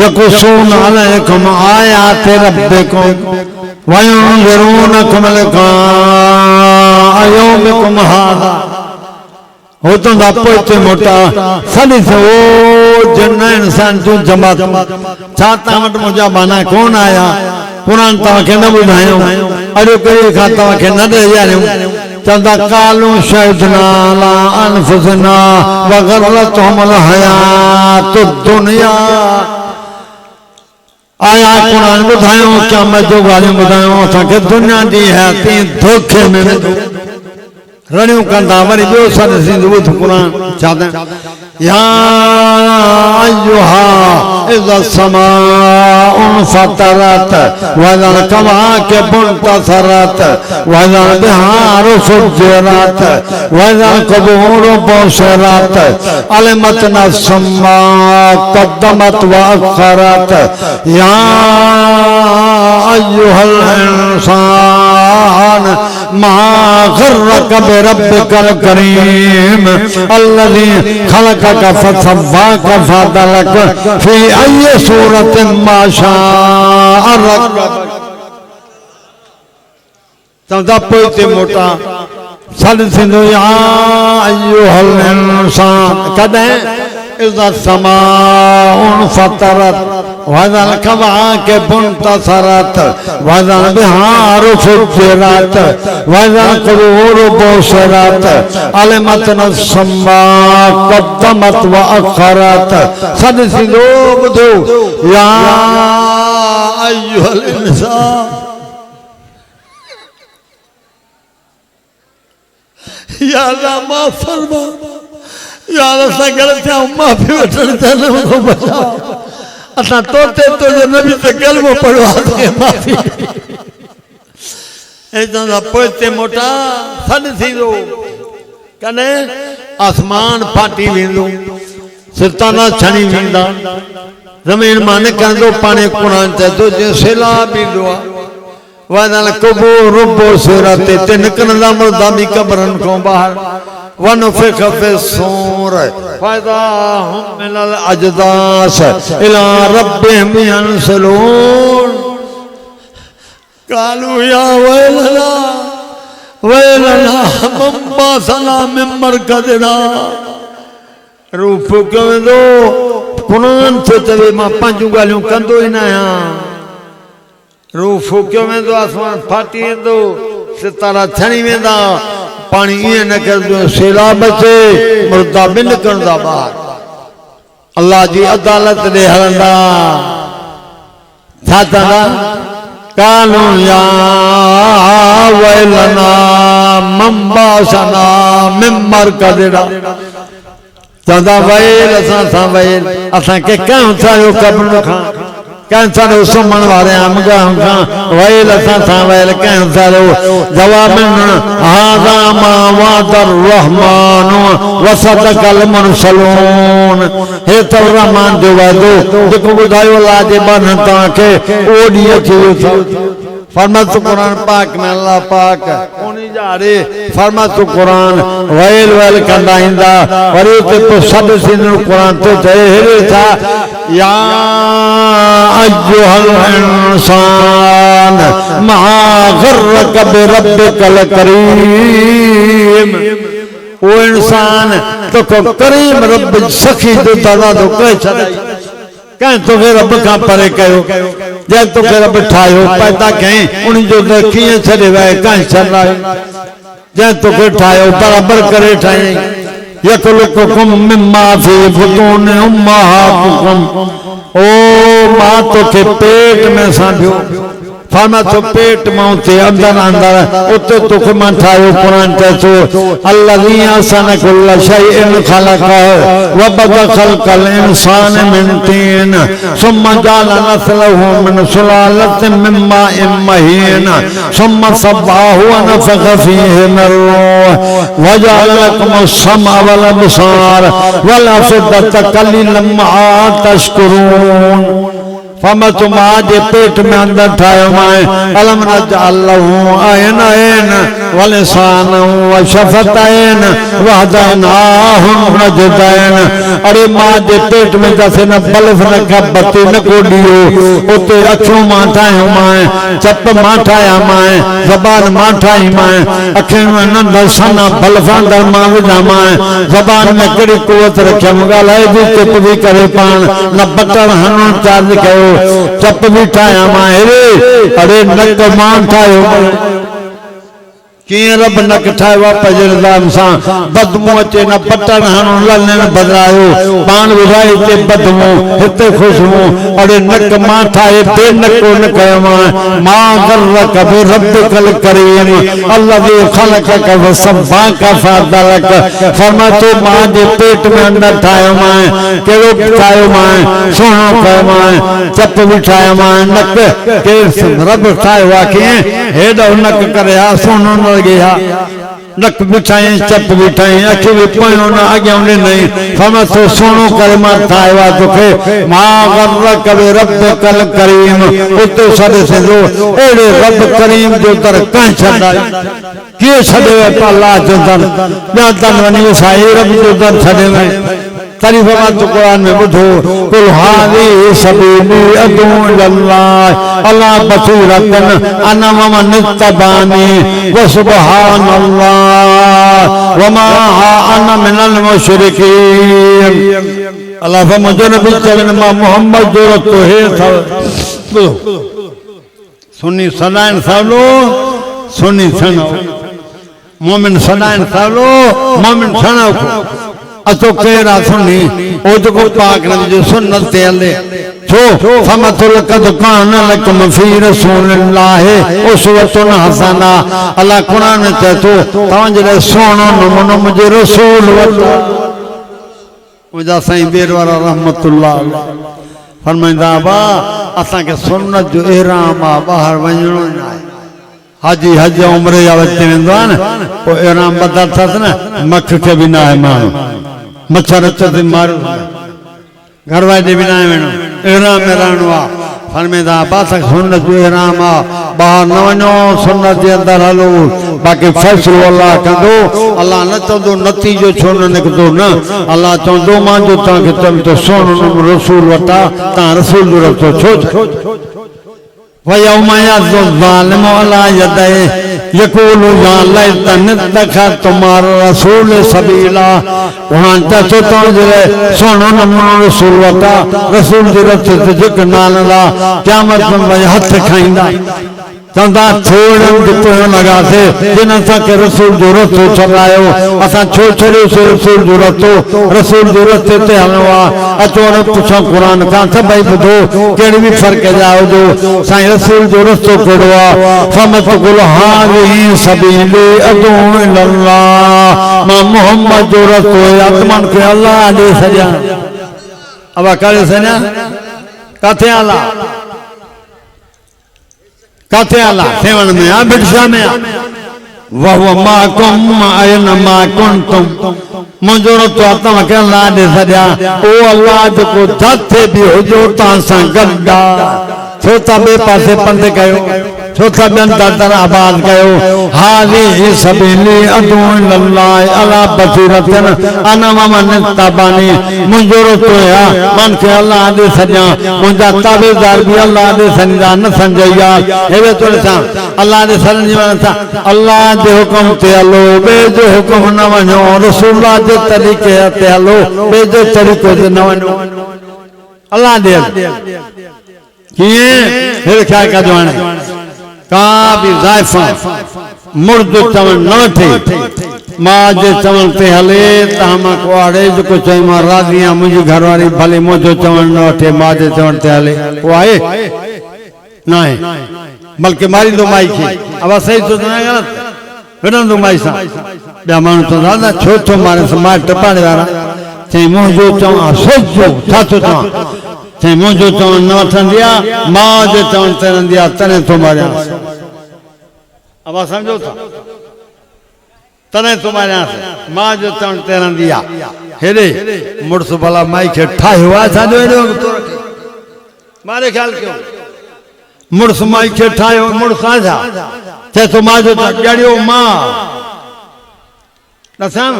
यकुसून अलैकुम आयाति रब्बिकुम व युनज़िरूनकुम लिक़ाअ यौमिकुम हाज़ा हो तो पोते मोटा सदी से वो जन इंसान जो जमात छाता वट मुझा बाना कौन आया कुरान तव्हांखे न ॿुधायो अड़ो कहिड़े खां तव्हांखे न ॾेयारियूं चवंदा कालू शहिदना अला अनफुसना व गररतहुमुल हयातुद दुनिया आया कुरान ॿुधायो क़यामत जो ॻाल्हियूं ॿुधायो असांखे दुनिया जी हयाती धोखे में रणियों कंदा वरी ॿियो सद सिंधु ॿुध कुरान छाता या अय्युहा इज़ा समाउ फतरत वज़ल कवाकिबुन तसरत वज़ल बिहारु सुज्जिरत वज़ल क़ुबूरु बुशिरत अलमत नफ्सुम मा क़द्दमत व अख़रत या अय्युहल इंसान मा गर्रक बिरब्बिकल करीम अल्लज़ी खलक़क फसव्वाक फअदलक फी अय्यि सूरतिन मा शाअ रकबक चवंदा पोइते मोटा सद सिंधो या अय्युहल इंसान कॾहिं इज़ा समाउ फतरत वज़ल कवाकिबुन तसरत वज़ल बिहारु सुज्जिरत वज़ल क़ुबूरु बुशिरत अलमत नफ्सुम मा क़द्दमत व अख़रत सद सिंधो ॿुधो या अय्युहल इंसान या अल्लाह माफ़ फरमा या अल्लाह गलत था माफ़ी वठण चाहिए मुझे बचाओ असा तोते तो जो नबी से कलमो पढ़वा दे माफ़ी ऐसा पोते मोटा सद थींदो कने आसमान फाटी वेंदो सितारा छणी वेंदा ज़मीन मां निकिरंदो पाणी कुरान चए जे सैलाब ईंदो आहे वज़ल क़ुबूरु बुशिरत ते निकिरंदा मुर्दा बि क़बरनि खां ॿाहिरि वनुफ़िख़ फ़िस्सूर फ़इज़ा हुम मिनल अजदास इला रब्बिहिम यंसिलून क़ालू या वैलना वैलना मम बासना मिन मरक़दिना रूह फूकियो वेंदो कुरान थो चवे मां पंहिंजूं ॻाल्हियूं कंदो ई न आहियां रूह फूकियो वेंदो आसमान फाटी वेंदो सितारा छणी वेंदा पानी ये न कर दो सैलाब अचे मुर्दा बि निकिरंदा ॿाहिरि अल्लाह जी अदालत ॾे हलंदा छा चवंदा कालू या वैलना मम बासना मिन मरक़दिना चवंदा वैल असां वैल असांखे कयूं छायो क़ब्र खां कैंसर सुमन वाले अमगा वैल असां वैल कैंसर जवाब हाज़ा मा वादर रहमान व सदकल मुरसलून हे तो रहमान जो वादो जेको बुधायो अल्लाह जे बान ताके ओ डी अची फरमातो कुरान पाक में अल्लाह पाक उनी जा रे फरमातो कुरान वेल वेल कंदा इंदा वरी ते तो सब सिन कुरान तो चए हेरे था या अय्युहल इंसान मा गर्रक बिरब्बिकल करीम ओ इंसान तो को करीम रब सखी जो दादा तो कह छड़ाई कह तो फिर रब का परे कयो जब तो फिर रब ठायो पैदा कहीं उन जो कीअं छड़े वे कह छड़ाई जब तो फिर ठायो बराबर करे ठाई यखलुकुकुम मिम्मा फी बुतून उम्माहातिकुम ओ मां तो के पेट में सांभियो फरमा तो पेट मौते अंदर अंदर उते तुख मन ठायो कुरान चो अल्लाजी अहसन कुल्ल शैइन खलक़हु व बदा खलक़ल इंसान मिन तीन सुम्मा जअल नस्लहु मिन सुलालतिन मिन माइन महीन सुम्मा सब्बाहु व नफ़ख़ फीहि मिन रूह व जअल लकुमुस समअ वल अबसार वल अफ़इदत क़लीलन मा तशकुरून फमा तुम आज पेट में अंदर ठायो माए अलम नजअल लहु ऐनैन व लिसानन व शफ़तैन व हदैनाहु नजदैन अरे मां जे पेट में जैसे न बल्फ न खबती न कोडियो उते अखियों मां ठायो माए चप मां ठाया माए ज़बान मां ठाई माए अखियों में न दसना बल्फ अंदर मां विधा माए ज़बान में कड़ी कुवत रखम गालाए जी चप भी करे पान न बटन हनो चार्ज कयो चप भी ठाया माए रे अरे नक मान ठायो कि रब नक ठायो पजरदाम सा बदमू अचे न बटन हणो लने न बदलायो पान विधाई ते बदमू हिते खुशबू अरे नक मां ठाए बे नको न कयो मां गर्रक बि रब्बिकल करीम अल्लाजी खलक़क व सब्बाक फदलक फरमा तो मां जे पेट में अंदर ठायो मां केड़ो ठायो मां सोनो कयो मां चप भी ठायो मां नक के रब ठायो आ के हेडो नक करे आ सोनो न गया नक बिठाए चप बिठाए अखि भी पयो न आगे उन्हें नहीं फमा तो सोनो कर मां ठायो आ तोखे मां गर्रक बि रब्बिकल करीम उते सदे से जो एड़े रब करीम जो दर कह छड़ाई के छड़े अल्लाह जो दर या दर वनी साईं रब जो दर छड़े में तारीफ तो कुरान में बुधो कुल हादी सबीली अदू इल्लाह अल्लाह बसीरतन अना वमन तबानी व सुबहानल्लाह व मा अना मिनल मुशरिकीन अल्लाह फा मुझे नबी चलन मा मोहम्मद जरूरत तो है था सुन्नी सदान सालो सुन्नी सनो मोमिन सदान सालो मोमिन सनो अतो केरा सुनी ओ जो पाक नबी जो सुन्नत ते हले छो फमतुल कद कान लकुम फी रसूलिल्लाह उसवतुन हसना अल्लाह कुरान में चए तो तवां जे सोनो नमूनो मुझे रसूल वतो मुजा साईं बेरवारा रहमतुल्लाह फरमाइंदा बा असा के सुन्नत जो इहराम आ बाहर वणो ना हाजी हज उम्र या वच वेंदो न ओ इहराम बदल थस न मख के बिना है मानो मच्छर अचे मारो घर वाले बिना वेणो इहराम में रहणो आ फरमाइंदा बात सुन्नत जो इहराम आ बाहर न वञो सुन्नत जे अंदर हलो बाकी फैसलो अल्लाह कंदो अल्लाह न चवंदो नतीजो छो न निकतो न अल्लाह चवंदो मां जो तव्हांखे चवंदो तो सोनो रसूल वटा तव्हां रसूल जो रस्तो छो वयौम यज़ु ज़ालिमु अला यदैहि यक़ूलु या लैतनी इत्तख़ज़्तु मअर रसूलि सबीला वहां चचो तो जे सोनो नमूनो रसूल वटा रसूल जे रस्ते ते झुक नाला क़यामत में वही हथ खाईंदा चंदा छोड़ दितो लगा से जिन असा के रसूल जो रस्तो छड़ायो असा छो छड़ियो से रसूल जो रस्ते ते हलवा अचो ने पूछो कुरान का सभई बुधो केड़ी भी फर्क जाओ जो साईं रसूल जो रस्तो कोड़वा फमत कुल हाज़ी सबीली अदू इल्लल्लाह मां मोहम्मद जो रस्तो आत्मन के अल्लाह दे सजा अब करे सना काथे आला काथे आला सेवन में आ बिरसा में आ वह माकुम अयन मा कुंतुम मुझो तो आत्मा के अल्लाह दे सजा ओ अल्लाह जो जाते भी हो जो तांसा गड्डा छोटा बे पासे पंधे कयो छोटा बन दर आबाद कयो हाजी सबीली अदू इल्लल्लाह अला बसीरतन अना मन तबानी मुझो तो या मन के अल्लाह दे सजा मुझा ताबेदार भी अल्लाह दे संजा न संजया हेवे तो सा अल्लाह दे संजा अल्लाह दे हुक्म ते हलो बे जो हुक्म न वणो रसूलुल्लाह दे तरीके ते हलो बे जो तरीको ते न वणो अल्लाह दे किए फिर क्या का जवान का भी जायफा मुर्द चवन न थे मां जे चवन ते हले त हम को आड़े जो को चई मां राजिया मुजी घरवारी भले मुजो चवन न थे मां जे चवन ते हले वो आए ना है बल्कि मारी दो माई की अब सही तो ना गलत बिना दो माई सा बे मानु तो दादा छोटो मारे समाज टपाने वाला चई मुजो चवन सोचो साचो चवन चई मुझो चवन न वठंदिया मां जे चवन ते रंदिया तने तो मारिया अब समझो था तने तो मारिया मां जो चवन ते रंदिया हेरे मुर्स भला माई के ठाए हुआ था जो एडो तो रखे मारे ख्याल क्यों मुर्स माई के ठाए मुर्स आजा ते तो मां जो जड़ियो मां नसम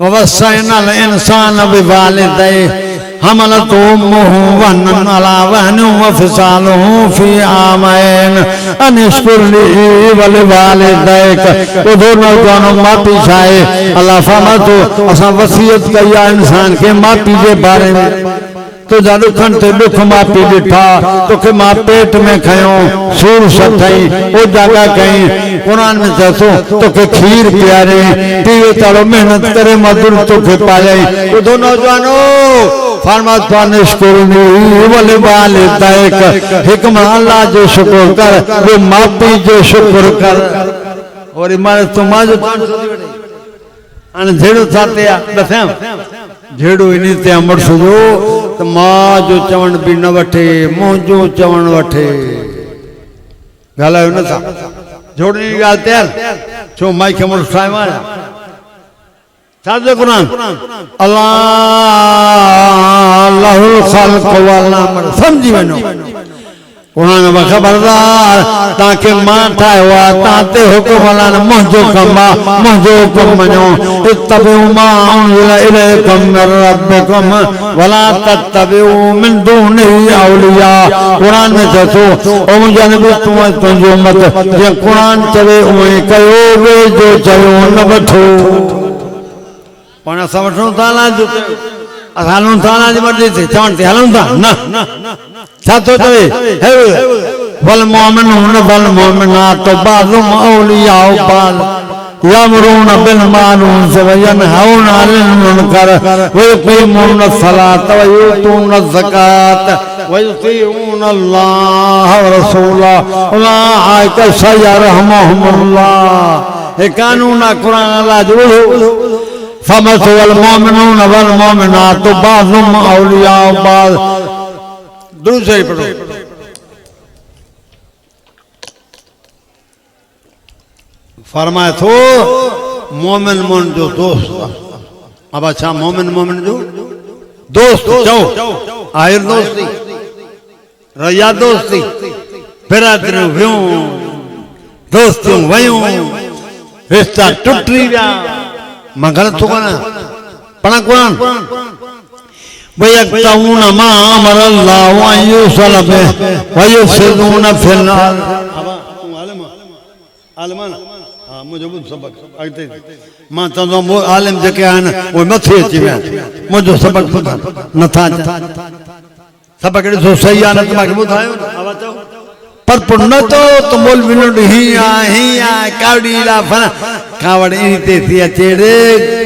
ववसैना इंसान बिवालिदै हमलतु मुहवनन अला वहनु वफसालु फी आमैन अनिश्कुरली वलिवालिदैक उधर न दोनों मापी छाए अल्लाह फरमातो असा वसीयत कया इंसान के मापी के बारे में तो जादू खन ते दुख मापी दिठा तो के मां पेट में खयो सूर सथई ओ जागा कहीं कुरान में जसो तो के खीर प्यारे पीवे तालो मेहनत करे मधुर तो के पाए वो दो नौजवानों फरमात निष्कुरनी वले वालिदैक हिकमा अल्लाह जो शुक्र कर वो मापी जो शुक्र कर और मारे तुम जो अन झेड़ो थाते आ दसम झेड़ो इनी ते अमर सुजो तो मां जो चवण भी न वठे मुंहिंजो चवण वठे ॻाल्हायो न था जोड़नी ॻाल्हि तयार छो माई खे मुड़ुस ठाहे मारिया छा जो क़ुरान अल्लाह लहुल ख़ल्क़ वल अम्र समझी वञो कुरान में खबरदार ताके मां ठाहे हुआ ताते हुक्म हलान मुंहिंजो कम आ मुंहिंजो हुक्म मञो इत्तबिउ मा उनज़िला इलैकुम मिन रब्बिकुम वला तत्तबिउ मिन दूनिही औलिया कुरान में चतो ओ मुंहिंजा नबी तुंहिंजी उम्मत जे कुरान चवे उहे कयो वे जो चयो न वठो पाण असां वठूं था ना जो हलूं था ना जी मर्ज़ी ते चवण ते हलूं था न छा थो चवे वल मोमिनून वल मोमिनात बाज़ुहुम औलियाउ बाज़ यअमुरून बिल मारूफ व यनहौन अनिल मुनकर व युक़ीमून अस्सलात व यूतून अज़्ज़कात व युतीऊन अल्लाह व रसूलहु उलाइका सयरहमुहुमुल्लाह ये कानून कुरान अल्लाह जो फमसु वल मोमिनून वल मोमिनात बाज़ुहुम औलियाउ बाज़ दूसरी पढ़ो फरमाए थो मोमिन मोमिन जो दोस्त अब अच्छा मोमिन मोमिन जो दोस्त चो आहिर दोस्ती रया दोस्ती बिरादरियूं वियूं दोस्तियूं वयूं रिश्ता टुटी विया मां ग़लति थो कयां पढ़ा कुरान वयक्तऊन मा अमर अल्लाह व युसल बि व युफसिदून फिल अर्द आलमान हां मुझे बुध सबक अगते मां चंदो आलिम जेके आहिनि उहे मथे अची विया मुंहिंजो सबक ॿुधनि नथा सबक ॾिसो सही आहे न त मूंखे ॿुधायो पर पुन तो मौलवी ही कावड़ी फन कावड़ इन ते थी अचे रे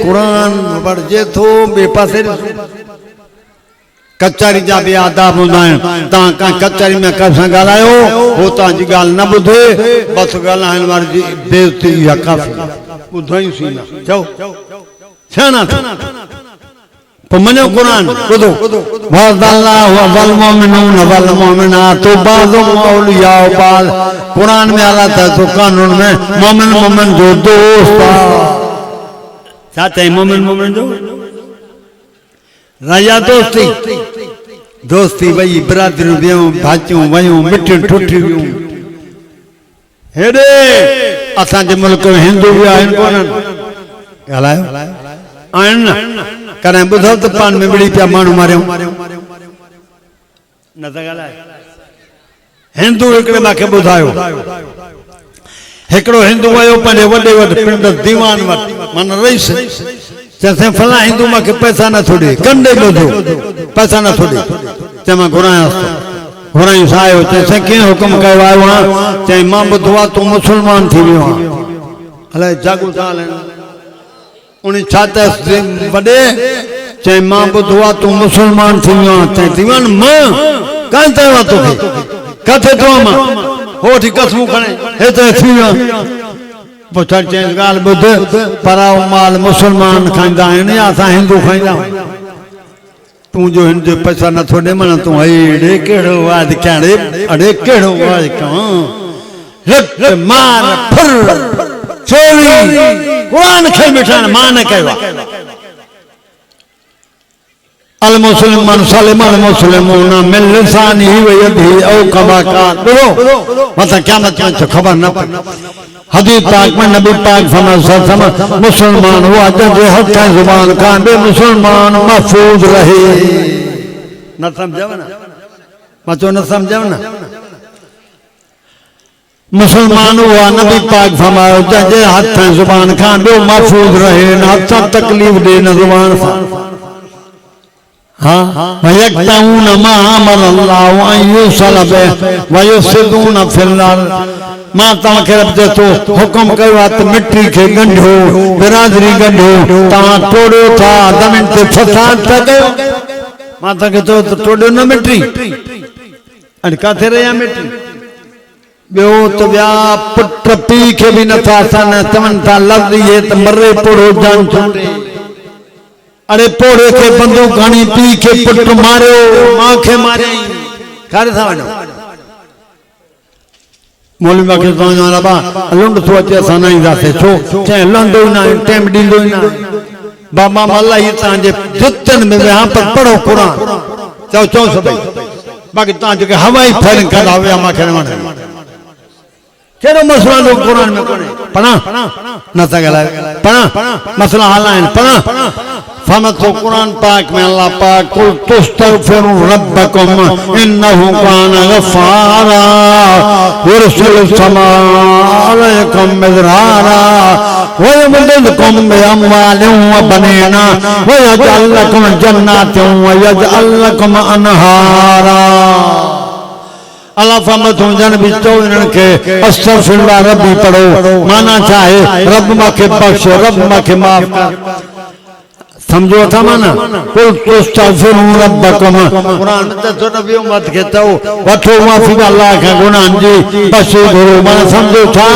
कुरान पढ़जे थो बे पासे कचहरी जा भी आदाब होंदा आहिनि तव्हां का कचहरी में कंहिंसां ॻाल्हायो हो तव्हांजी ॻाल्हि न ॿुधे बसि ॻाल्हाइण वारे जी बेइज़ती या काफ़ी ॿुधाईंसीं न चओ छाना तो मनो कुरान ॿुधो वअल्लाहु वल मोमिनून वल मोमिनात बाज़ुहुम औलियाउ बाज़ कुरान में अल्लाह ताला तो कानून में मोमिन मोमिन जो दोस्त छा चई मोमिन मोमिन जो राजा दोस्ती दोस्ती वही बिरादरियूं वियूं भाचियूं वयूं मिठियूं ठुठियूं हेॾे असांजे मुल्क में हिंदू भी आहिनि कोन्हनि ॻाल्हायो आहिनि न कॾहिं ॿुधो त पाण में मिली पिया माण्हू मारियूं न त ॻाल्हाए हिंदू हिकिड़े मूंखे ॿुधायो हिकिड़ो हिंदू आयो पंहिंजे वॾे वॾे पिंड दीवान वटि माना रईस चइसि फला हिंदू मूंखे पैसा नथो ॾे कंडे ॿुधो पैसा नथो ॾे चई मां घुरायांसि थो घुराईंसि आयो चइसि कीअं हुकुम कयो आयो आहियां चई मां ॿुधो आहे तूं मुस्लमान थी वियो आहे अलाए जागो सां हलाइण उन छा चयसि वॾे चई मां ॿुधो आहे तूं मुस्लमान थी वियो आहे चई दीवान मां कान चयो आहे तोखे किथे थो मां होठी कसमूं खणे हेतिरे थी वियो पोइ छा चइसि ॻाल्हि ॿुध पराओ माल मुस्लमान खाईंदा आहिनि या असां हिंदू खाईंदा आहियूं तूं जो हिन जो पैसा नथो ॾे माना तूं हेॾे कहिड़ो वाद कयां अड़े कहिड़ो वाद कयां मार फुर चोरी क़ुरान खे मिठाइण मां न कयो आहे अल मुस्लिमान सलिमल मुस्लिमून मिन लिसानिही व यदिही औ कमा कान ॿुधो मथां क़यामत में ख़बर न पई हदीस पाक में नबी पाक फरमाया मुसलमान हुआ जंहिंजे हथ ऐं ज़ुबान खां ॿियो मुसलमान महफूज़ रहे न सम्झव न मां चयो न सम्झव न मुसलमान हुआ नबी पाक फरमायो जंहिंजे हथ ऐं ज़ुबान खां ॿियो महफूज़ रहे न हथ सां तकलीफ़ ॾे न ज़ुबान सां वयक्तऊन मा अमर अल्लाहु अन युसल बिहि वयुफ़सिदून फिल अर्ज़ मां तव्हांखे रब जे तो हुकुम कयो आहे त मिटी खे ॻंढो बिरादरी ॻंढो तव्हां टोड़ियो था ज़मीन ते फसाद था कयो मां तव्हांखे चयो त टोड़ियो न मिटी अॼु किथे रहिया मिटी ॿियो त ॿिया पुट पीउ खे बि नथा असां चवनि था लफ़्ज़ इहे त मरे पोड़ो जान छूटे अरे पोड़े के बंदूक खणी पी के पुट मारियो मां खे मारियई कारे था वञो मौलवी मूंखे चवंदो रबा लुंड थो अचे असां न ईंदासीं छो चई लहंदो ई न आहे टाइम ॾींदो ई न आहे बाबा अलाह ही तव्हांजे जुतनि में विहा पर पढ़ो क़ुर चओ चओ सभई बाक़ी तव्हां जेके हवाई फायरिंग कंदा विया मूंखे न वणे कहिड़ो मसलो जो क़ुर में कोन्हे पढ़ा न था ॻाल्हायो पढ़ा मसला हल आहिनि पढ़ा फमतो कुरान पाक में अल्लाह पाक कुल तुस्तगफिरु रब्बकुम इन्नहु कान गफ्फारा युरसिलु समाअ अलैकुम मिदरारा व यमददकुम बिअमवालिन व बनीना व यजअल लकुम जन्नातिन व यजअल लकुम अनहारा अल्लाह फरमातो जन भी तो इन्हनि खे अस्तगफिरुल्लाह रब्बी पढ़ो माना छा आहे रब मूंखे बख़्श रब मूंखे माफ़ कर समझो था माना कुल तुस्तगफिरु रब्बकुम कुरान में तो नबी उम्मत के तो वठो माफी अल्लाह के गुनाहन जी बख्शो करो माना समझो था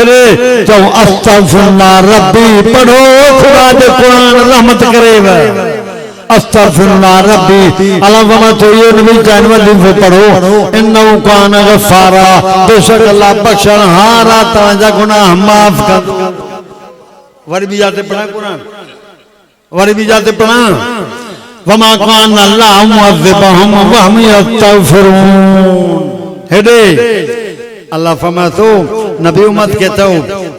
अरे तो अस्तगफिरुल्लाह रब्बी पढ़ो खुदा दे कुरान रहमत करेव अस्तगफिरुल्लाह रब्बी अल्लाह तो ये नबी जानवर दिन से पढ़ो इन्नहु कान गफ्फारा बेशक अल्लाह बख्शनहारा तव्हांजा गुनाह माफ कर वरी भी जाते पढ़ा कुरान वरी भी जाते पढ़ा वमा कान अल्लाह मुअज़्ज़िबहुम व हम यस्तगफिरून हेडे अल्लाह फरमातो नबी उम्मत के तो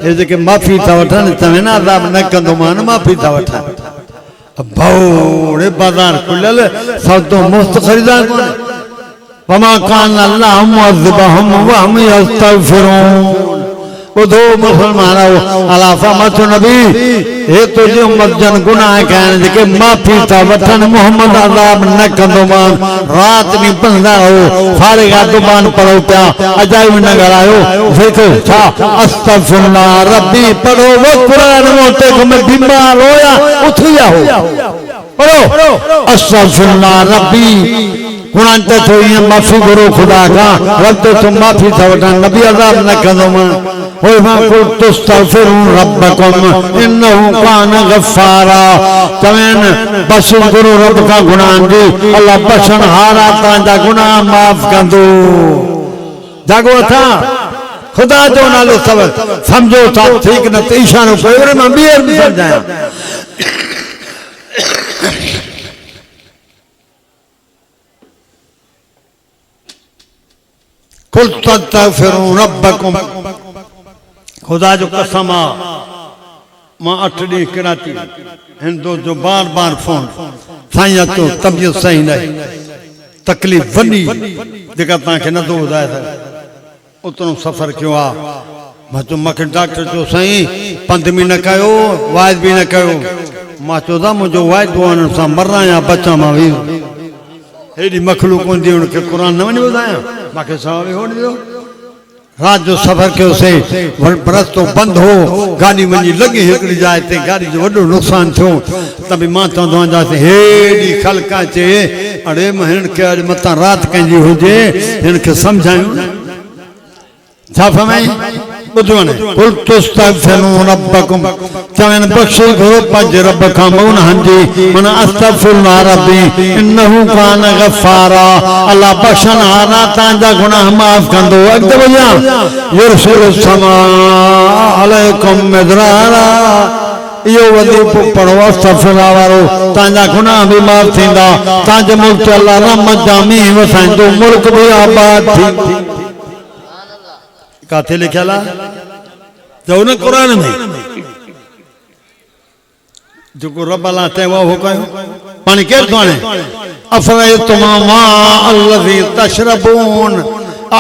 ये जे के माफी था वठन तवे ना अज़ाब न कंदो मान माफी था वठन भौड़े बाजार खुलल सौदो मुफ्त खरीदार कोने वमा कान अल्लाह मुअज़्ज़िबहुम व हम यस्तगफिरून ॿुधो मुसलमान अल्लाह फरमातो नबी हे तुंहिंजी उम्मत जन गुनाह कनि जेके माफ़ी था वठनि मोहम्मद अज़ाब न कंदो मान राति ॾींहुं पढ़ंदा रहो फारिगा ज़ुबान पढ़ो पिया अजाइब न ॻाल्हायो देखो छा अस्तगफिरुल्लाह रब्बी पढ़ो वो कुरान मोते को मैं बीमार होया उथिया हो पढ़ो अस्तगफिरुल्लाह रब्बी कुरान ते तो ये माफी करो खुदा का रब तो तुम माफी था वठा नबी अज़ाब न कंदो मान वमा कुल तुस्तगफिरु रब्बकुम इन्नहु कान गफ्फारा तवन बख्शिश करो रब का गुनाह जी अल्लाह बख्शनहारा तव्हांजा गुनाह माफ कंदो जागो था खुदा जो नालो सब समझो था ठीक न इशारो कयो रे मां ॿीहर बि समझाया कुल तस्तगफिरू रब्बकुम खुदा जो कसम आ मां 8 ॾींहं किराती हिंदो जो बार बार फोन साईं तो तबियत सही नहीं तकलीफ वॾी जेका तव्हांखे नथो ॿुधाए सघां उतरो सफ़र कयो आहे मां चयो मूंखे डॉक्टर चयो साईं पंध बि न कयो वाइद बि न कयो मां चयो था मुंहिंजो वाइदो वञण सां मरां या बचां मां वीर हेॾी मखलूक हूंदी हुनखे क़ुर न वञी ॿुधायां मूंखे सवाल हो ॾियो रात जो सफ़र कयोसीं रस्तो बंदि हो गाॾी वञी लॻी हिकिड़ी जाइ ते गाॾी जो वॾो नुक़सानु थियो त बि मां चवंदो आहियां हेॾी ख़लक अचे अड़े हिन खे अॼु मथां राति कंहिंजी हुजे हिन खे सम्झायूं छा फरमाई ॿुधो न कुल तस्तगफिरू रब्बकुम चवनि बख़्शो घुरो पंहिंजे रब खां मुनहनि जी मन अस्तगफिरुल्लाह रब्बी इन्नहु कान गफ़ारा अल्लाह बख़्शनहारा तव्हांजा गुनाह माफ़ कंदो अॻिते वञा युरसिलु समा अलैकुम मिदरारा इहो वज़ीफ़ो पढ़ो अस्तगफिरुल्लाह वारो तव्हांजा गुनाह बि माफ़ थींदा तव्हांजे मुल्क अल्लाह रहमत जा मींहं वसाईंदो मुल्क बि आबाद थींदो काथे लिखियल आहे चओ न क़ुर में जेको रब अल्लाह चयो आहे उहो कयो पाणी केरु थो आणे अफ़रअयतुम माअ अल्लज़ी तशरबून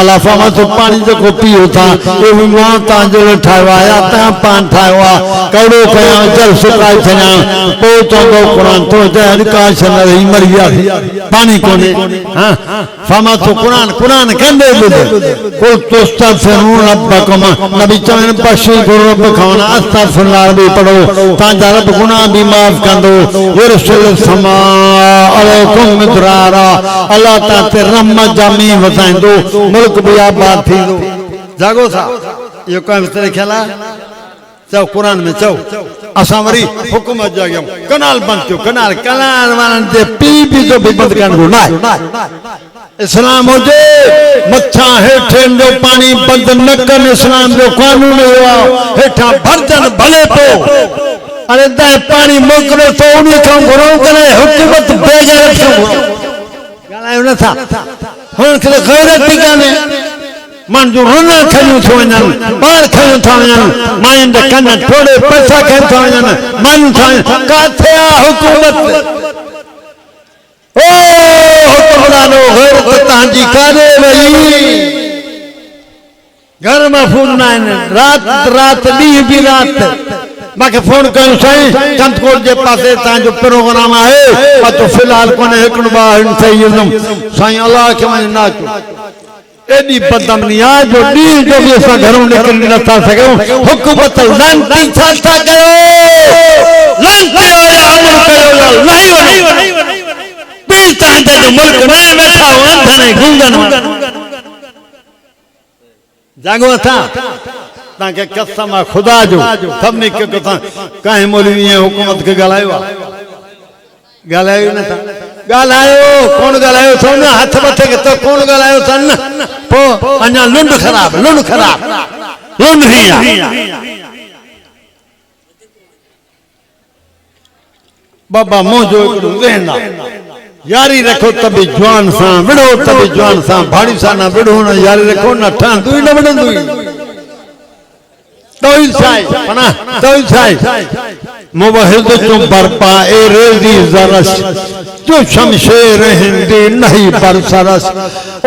अल्लाह फरमातो पानी जेको पीओ था इहो मां तव्हांजे लाइ ठाहियो आहे या तव्हां पाण ठाहियो आहे कहिड़ो कयां जल सुकाए छॾियां पोइ चवंदो क़ुर थो चए अॼु काश न रही मरी वियासीं पाणी कोन्हे हा फरमातो क़ुर कंदे ॿुधे कुल तस्तगफिरू रब्बकुम नबी चवनि बख़्शो घुरो रब खां अस्तगफिरुल्लाह पढ़ो तव्हांजा रब गुनाह बि माफ़ कंदो युरसिलु समा अलैकुम मिदरारा अल्लाह तव्हां ते रहमत जा मींहं वसाईंदो मुल्क बि आबाद थींदो जागो था इहो कंहिं तरह लिखियल आहे चओ क़ुर में चओ असां वरी हुकूमत जाॻियूं कनाल बंदि कयो कनाल वारनि जे पीउ पीउ जो बि बंदि करण घुर न आहे इस्लाम हुजे मथां हेठि जो पाणी बंदि न कनि इस्लाम जो कानून हेठां भरजनि भले पोइ अरे पाणी मोकिलियो त उन खां घुरो करे हुकूमत बेग़ैरत खां घुरो ॻाल्हायो नथा हुनखे त ग़ैरत बि कान्हे माण्हू रुन खयूं थो वञनि ॿार खयूं था वञनि मायुनि जा कन टोड़े पैसा खयूं था वञनि माण्हू था किथे आहे हुकूमत ओ हुक्मरानो ग़ैरत तव्हांजी काॾे वई घर महफ़ूज़ न आहिनि राति ॾींहं बि राति मूंखे फोन कयूं साईं चंदकोट जे पासे तव्हांजो प्रोग्राम आहे पर तो फ़िलहाल कोन्हे हिकिड़ो ॿार ठही वेंदुमि साईं अलाह खे वञी न अचो एॾी बदमनी आहे जो ॾींहं जो बि असां घरों निकिरी नथा सघूं हुकूमत लानती छा था कयो लानती वारा अमल कयो नहीं तव्हांजा जो मुल्क न वेठा अंधनि गूंगनि जागो था तव्हांखे कसम आहे ख़ुदा जो सभिनी खे कंहिं मौलवी हुकूमत खे ॻाल्हायो आहे ॻाल्हायो नथा ॻाल्हायो कोन ॻाल्हायो अथव न हथ मथे खे त कोन ॻाल्हायो अथनि न पोइ अञा लुंड ख़राब लुंड ही आहे बाबा मुंहिंजो हिकिड़ो ज़हन आहे यारी रखो तभी जवान सा विड़ो तभी जवान सा भाड़ी सा ना विड़ो ना यारी रखो ना ठान दुई ना विड़न दुई तोई साई पना तोई साई मुवहिद तुम बरपा ए रेजी जरस जो शमशेर हिंदी नहीं पर सरस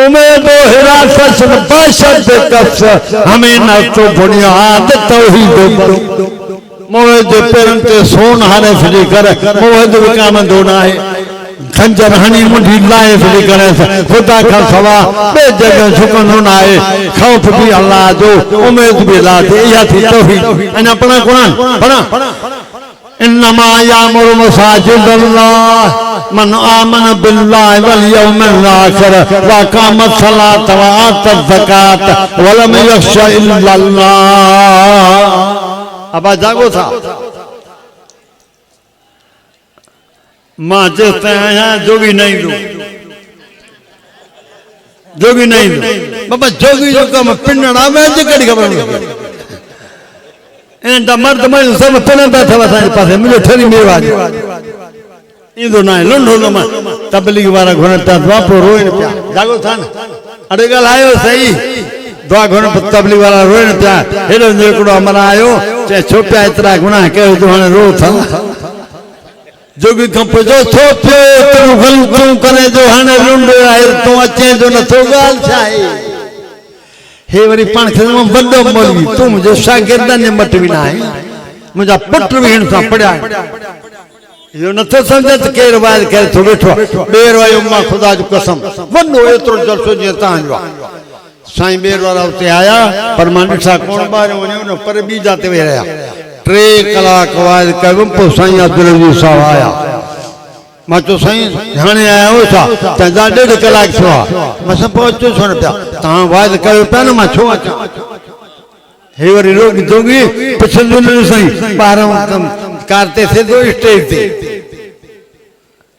उम्मीद हिरासत बाशद कस हमें न तो बुनियाद तौहीद मुवहिद पेरन ते सोन हारे फिरी कर मुवहिद विकाम दोना है खंजर हनी मुंडी लाए फिरी करे खुदा का सवा बे जगह झुकनो ना है खौफ भी अल्लाह जो उम्मीद भी अल्लाह दे या थी तौहीद अना पढ़ा कुरान पढ़ा इन्नमा यामुरु मसाजिद अल्लाह मन आमन बिल्लाहि वल यौमिल आखिर व अक़ामत सलात व आतत ज़कात व लम यख्शा इल्लल्लाह। अब जागो था मां जेते आया जोगी नहीं दो जोगी नहीं दो बाबा जोगी जो कम पिंडड़ा में जे कड़ी खबर नहीं ए इन्हें मर्द मैं सब पिन बैठा असांजे पासे मुझे ठरी मेवा ईंदो ना लुंडो न मां तबलीग वारा घुरण पिया दुआ पोइ रोइन पिया जागो था न अड़े ॻाल्हायो सही दुआ घुरण तबलीग वारा रोइन पिया हेॾो हिकिड़ो अमर आयो चए छो पिया एतिरा गुनाह कयो तूं हाणे रो था जोगी खां पुछो छो पियो एतिरो ग़लतियूं करे जो हाणे लुंडो आहे तूं अचे जो नथो ॻाल्हि छा आहे हे वरी पाण खे वॾो मौलवी तूं मुंहिंजो शागिर्दनि जे मट बि न आहे मुंहिंजा पुट बि हिन सां पढ़िया इहो नथो सम्झे त केरु वाइद करे थो वेठो ॿेर वायो मां ख़ुदा जो कसम वॾो एतिरो जलसो जीअं तव्हांजो आहे साईं ॿेर वारा उते आया पर मां ॾिठा कोण ॿाहिरि वञो न पर ॿी जाते वेही रहिया 3 कलाक वाइद कयो पोइ साईं अब्दुल अज़ीज़ साहब आया मां चयो साईं हाणे आया हो छा चवंदा 1.5 कलाक थियो आहे मां सां पोइ अचो छो न पिया तव्हां वाइद कयो पिया न मां छो अचां हे वरी रोगी जोगी पुछंदो न साईं ॿाहिरां कार ते सिधो स्टेज ते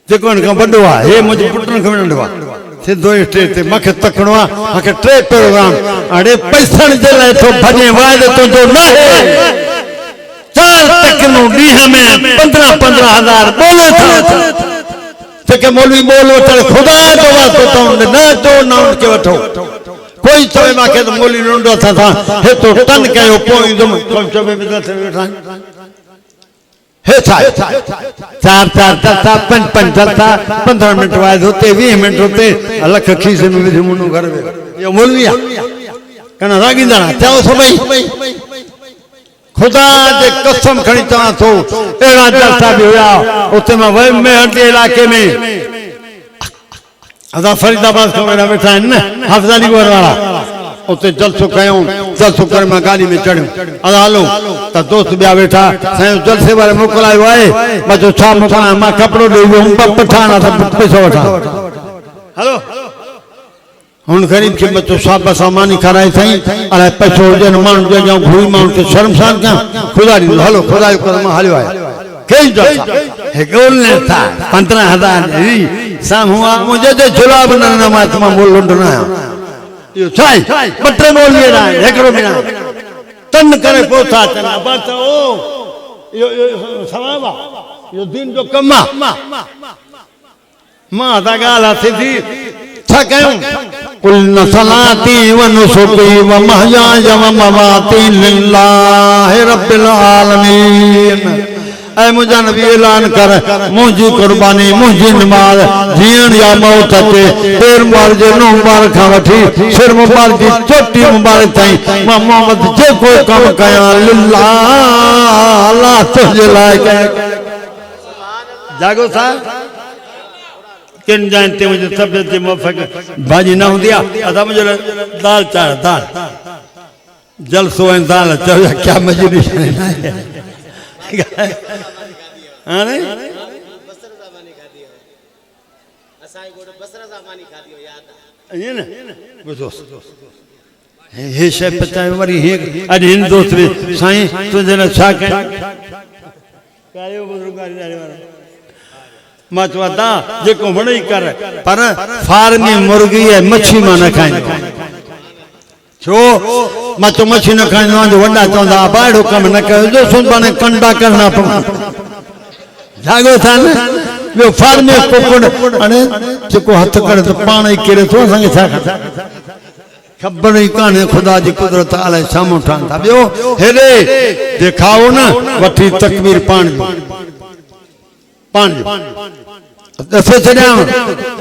जेको हिन खां वॾो आहे हे मुंहिंजे पुटनि खां नंढो आहे सिधो स्टेज ते मूंखे तकणो आहे मूंखे 3 प्रोग्राम हाणे पैसनि जे लाइ थो भॼे वाइद तुंहिंजो न आहे 4 तकनूं ॾींहं में 15,000 बोलो था जेके मौलवी बोल वठण ख़ुदा जो वास्तो अथऊं न जो न उनखे वठो कोई चवे मूंखे त मौलवी नंढो अथां हेतिरो टन कयो पोइ ईंदुमि चवे वेठा हे छा 4 चलता 5 चलता 15 मिनट वाइद होते 20 मिनट होते लख खीसे में विझी मुंडो घर में इहो मौलवी आहे कना रागींदा चओ सभई खुदा जे कसम खणी चवां थो अहिड़ा जलसा बि हुया उते मां वयुमि मेहर जे इलाइक़े में असां फरीदाबाद खां वेठा वेठा आहिनि न हाफ़िज़ अली गोर वारा उते जलसो कयूं जलसो करे मां गाॾी में चढ़ियुमि असां हलो त दोस्त ॿिया वेठा साईं जलसे वारे मोकिलायो आहे मां चयो छा मोकिलां मां कपिड़ो ॾेई वियुमि पठान पैसो वठां हलो हुन ग़रीब खे मां चयो साहब सामानी खाराए साईं अलाए पैसो हुजे न माण्हू जे अॻियां घुरी माण्हू खे शर्मसार कयां ख़ुदा ॾींदो हलो ख़ुदा जो कर मां हलियो आहे कई जलसा हे ॻोल्हनि था 15,000 साम्हूं आहे मुंहिंजे जे जुलाब न मां मोल लुंड न आहियां इहो छा आहे 2-3 मौलवी आहिनि हिकिड़ो बि न तन करे पहुता अचनि बस ओ इहो सवाब आहे इहो दीन जो कमु आहे मां त ॻाल्हि आहे सिधी छा कयूं कुल सलाती व नुसुकी व महयाय व ममाती लिल्लाहि रब्बिल आलमीन ऐ मुंहिंजा नबी ऐलान कर मुंहिंजी कुर्बानी मुंहिंजी नमाज़ जीअण या मौत अचे पेर मुबारक जे नुंहुं मुबारक खां वठी सिर मुबारक जी चोटी मुबारक ताईं मां मोहम्मद जेको कमु कयां लिल्लाह अल्लाह तुंहिंजे लाइ कयां जागो था किन जाइन ते मुझे तबियत जे मुफ़क़ भाजी न हूंदी आहे अदा मुझे दाल चाढ़ दाल जलसो ऐं दाल चओ क्या मजूरी हाणे ईअं न ॿुधो हे शइ पचायो वरी हे अॼु हिन दोस्त बि साईं तुंहिंजे लाइ छा कयां मां चवां था जेको वणे कर पर फार्मी मुर्गी ऐं मच्छी मां न खाईंदो छो मां चयो मच्छी न खाईंदो आहियां जो वॾा चवंदा अहिड़ो कमु न कयो जो सुभाणे कंडा करना पवंदा जागो था न ॿियो फार्मी कुकुड़ हाणे जेको हथु करे त पाण ई किरे थो असांखे छा ख़बर ई कान्हे ख़ुदा जी कुदरत अलाए साम्हूं ठहनि था ॿियो हेॾे देखाओ न वठी तकबीर पाण दसे छॾियां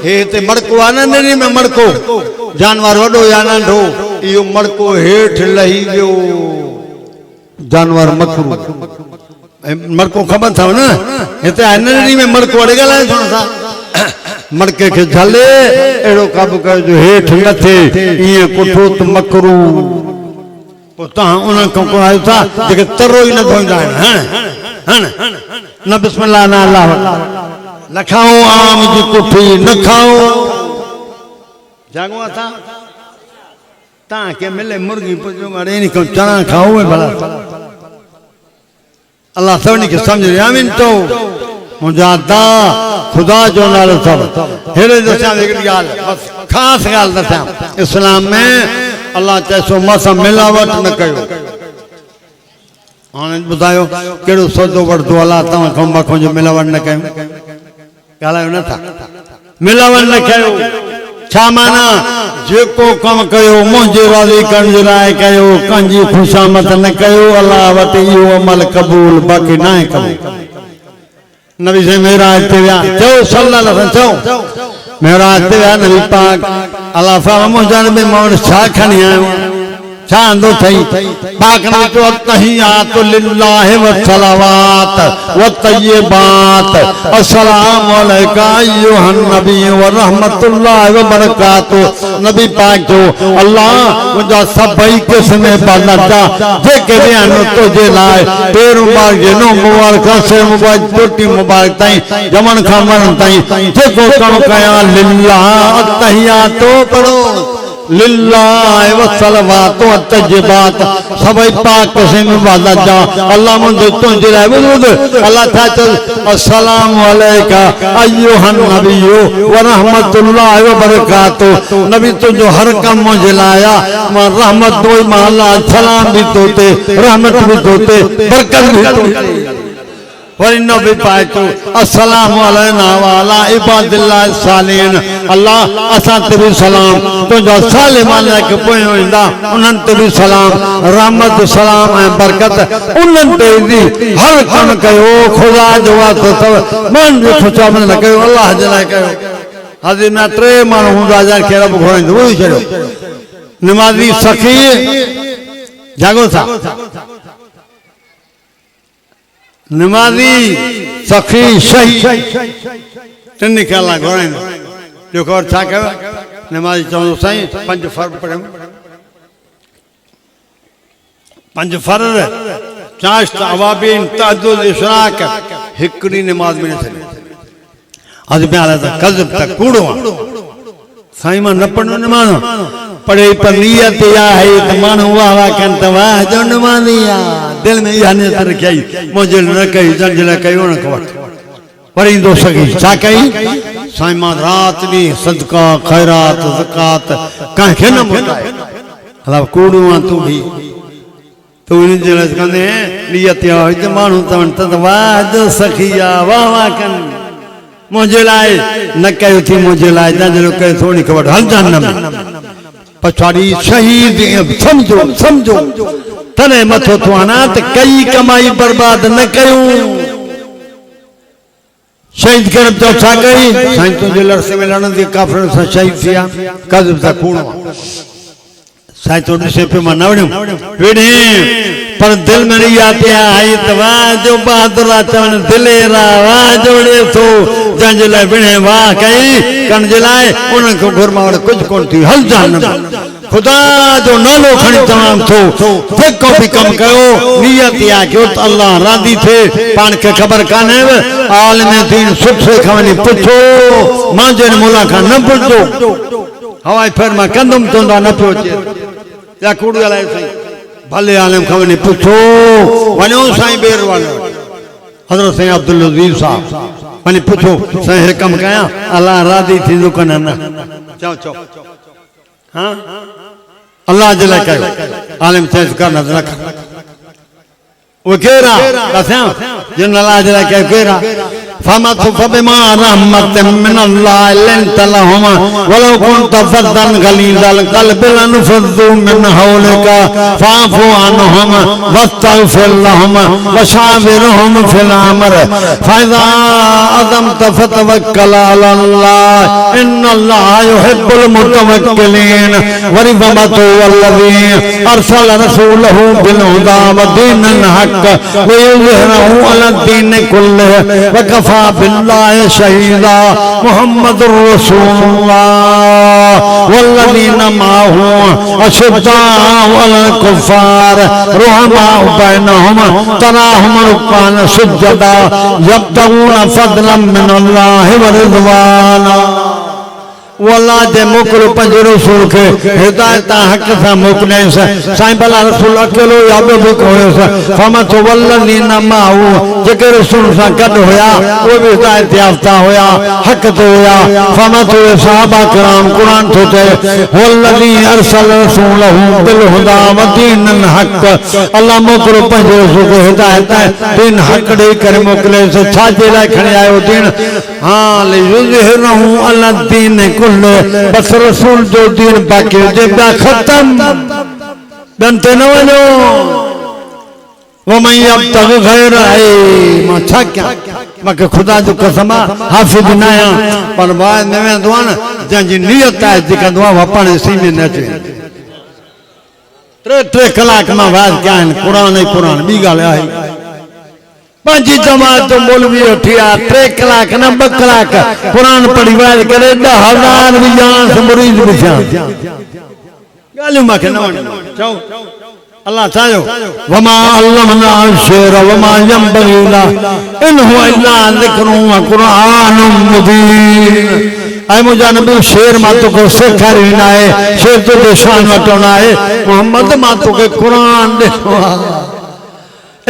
हे हिते मड़को आहे न नंढी में मड़को जानवर वॾो या नंढो इहो मड़को हेठि लही वियो जानवर मखरू मड़को ख़बर अथव न हिते आहे नंढी में मड़को वॾे ॻाल्हाए थो असां मड़के खे झले अहिड़ो क़ाबू कयो जो हेठि न थिए ईअं कुठो त मकरू पोइ तव्हां उन्हनि खां घुरायो था जेके तरो ई न धोईंदा आहिनि न बिस्मिल्लाह न अल्लाह न खाओ आम जी कुठी न खाओ जागो था तव्हांखे मिले मुर्गी पुछो इन खां चणा खाओ भला अल्लाह सभिनी खे सम्झ आमीन तो मुंहिंजा दा ख़ुदा जो नालो अथव हेॾे दसां हिकिड़ी ॻाल्हि बसि ख़ासि ॻाल्हि दसां इस्लाम में अल्लाह चए सो मां सां मिलावट न कयो हाणे ॿुधायो कहिड़ो सौदो वठंदो अलाह तव्हां खां मखो जो मिलावट न कयो ॻाल्हायो नथा मिलावट न कयो छा माना जेको कम कयो मुंहिंजे राज़ी करण जे लाइ कयो कंहिंजी खुशामद न कयो अलाह वटि इहो अमल क़बूल बाक़ी न आहे क़बूल नबी से मेराज ते विया चओ सल्लल्लाहु अलैहि वसल्लम चओ मेराज ते विया नबी पाक अलाह फरमाया मुंहिंजा नबी मोहम्मद छा खणी आयो छा आंदो थई पाक ने तो तहियातु लिल्लाहि व सलावात व तय्यबात अस्सलामु अलैका अय्युहन नबी व रहमतुल्लाहि व बरकातु नबी पाक जो अल्लाह मुंहिंजा सभई क़िस्म इबादत जेके बयान तुझे लाइ पेर मुबारक जनो मुबारक से मुबारक टोटी मुबारक ताई जमन खां मरण ताई जेको कम कया लिल्लाह तहियातु पढ़ो लिल्लाहि व सलावातु व तय्यबात सभई पाक क़िस्म इबादत जा अल्लाह मुंहिंजो तुंहिंजे लाइ वजूद अल्लाह था चओ अस्सलामु अलैका अय्युहन नबिय्यु व रहमतुल्लाहि व बरकातु नबी तुंहिंजो हर कम मुंहिंजे लाइ आहे मां रहमत दोई मां अल्लाह सलाम भी तोते रहमत भी तोते बरकत भी तोते वरी नबी पाक तो अस्सलामु अलैना व अला इबादिल्लाहि सालिहीन अल्लाह असां ते भी सलाम तुंहिंजा सालिमान के पोयों ईंदा उन्हनि ते भी सलाम रहमत सलाम ऐं बरकत उन्हनि ते दी हर कम कयो खुदा जो वास्तो अथव मन जो खुशामद न कयो अल्लाह जे लाइ कयो हाज़िर में टे माण्हू हूंदा जंहिं खे रब घुराईंदो उहो ई छॾियो नमाज़ी सखी जागो था नमाजी सखी सही टिन खे अलाह घुराईंदो ॿियो ख़बर छा कयो नमाजी चवंदो साईं 5 फर्ज़ पढ़ियो 5 फर्ज़ चाश्त अवाबीन तहज्जुद इशराक हिकिड़ी नमाज़ में न छॾे अॼु पिया हले त कज़ब त कूड़ो आहे साईं मां न पढ़ंदो नमाज़ पढ़े पर नियत आहे त माण्हू वाह वाह कनि त वाह जो नमाज़ी आहे दिल में इहा नियत रखी मुंहिंजे न कई जंहिंजे लाइ कयो न वठ वरी ईंदो सघी छा कई साईं मां राति ॾींहुं सदका ख़ैरात ज़कात कंहिंखे न मोटाए अलाह कूड़ो आहे तूं बि तूं इन्हनि जे लाइ कंदे नियत आहे त माण्हू चवनि त वाह जो सखी आहे वाह वाह कनि मुंहिंजे लाइ न कयो थी मुंहिंजे लाइ जंहिंजो कयो थोरी ख़बर हलजान न पछाड़ी शहीद समझो समझो तने मथो थवाना त कई कमाई बर्बाद न कयूं शहीद कर तो छा कई साईं तुझे लड़से में लड़न दी काफिरन सां शहीद थिया कज़ब सा कूड़ो साईं तो ॾिसे पियो मां न वणियो वेड़े पर दिल में नहीं आते आई तो वाह जो बहादुर चवन दिलेरा वाह जोड़े तो जंहिंजे लाइ विणे वाह कई कण जे लाइ उन्हनि खे घुरमावट कुझु कोन थी हल जान खुदा जो नालो खणी तमाम थो जेको भी कम कयो नियत या कयो त अल्लाह राज़ी थे पाण खे ख़बर कान्हे आलिम दीन सुठे खां वञी पुछो मुंहिंजे मुला खां न पुछो हवाई फेर मां कंदुमि चवंदा न पियो अचे या कूड़ ॻाल्हाए साईं भले आलिम खां वञी पुछो वञो साईं बेर वालो हज़रत साईं अब्दुल अज़ीज़ साहब वञी पुछो साईं हे कमु कयां अल्लाह राज़ी थींदो कन न चओ चओ हाँ अल्लाह जे लाइ कयो आलिम चएसि कर न रख वो केरा कथा जिन अल्लाह जे लाइ कयो केरा फमत फबिमा रहमत मिन अल्लाह लंत लहुम वलो कुंत फद्दन गलीज़ल क़ल्ब लनफज़ु मिन हौलिका फाफु अनहुम वस्तगफिर लहुम वशाविरहुम फिल अम्र फइज़ा अज़मत फतवक्कल अलल्लाह इन्नल्लाह युहिब्बुल मुतवक्किलीन वरी फमत वल्लज़ी अरसल रसूलहु बिल हुदा व दीनिल हक़ वयुज़हिरहु अला दीन कुल्लिहि वकफ़ा बिल्लाहि शहीदा मुहम्मदुर रसूलुल्लाह वल्लज़ीन माअहु अशिद्दाउ अलल कुफ़ार रुहमाउ बैनहुम तराहुम रुक्कान सुज्जदा यब्तगून फज़लन मिनल्लाहि व रिज़वाना वो अल्लाह दे मोकलो पंजे रसूल के हिदायत हक सा मोकले साईं भला रसूल अकेलो या भी कोयो सा फमत वल्लजीन माहू जेके रसूल सा गड होया वो भी हिदायत याफ्ता होया हक तो होया फमत सहाबा किराम कुरान तो चे वल्लजी अरसल रसूलहु बिल हुदा व दीनिल हक अल्लाह मोकलो पंजे रसूल के हिदायत दीन हक दे करे मोकले से छाजे लाए खणे आयो दीन हां ले युज़हिरहु अला दीन बस रसूल जो दीन बाकी जे खत्म बनते न वनो वो मैं अब तक गैर है मां छा क्या मके खुदा जो कसम हाफिज नया पर बाद में मैं दुआ न जंजी नियत है जेका दुआ वपण सी में न चे 3 कलाक में बात क्या है कुरान ही कुरान बी गाल है पंजी जमात तो मौलवी उठिया 3 कलाक न 2 कलाक कुरान पढ़ी बात करे 10,000 विजान से मुरीद बिछा गालियों माके न चओ अल्लाह चायो वमा अल्लमना शेर वमा यंबगी ला इन हुवा इल्ला ज़िक्रुन व कुरानुम मुबीन ऐ मुझा नबी शेर मातो को सिखारी ना है शेर तो निशान वटना है मोहम्मद मातो के कुरान देखो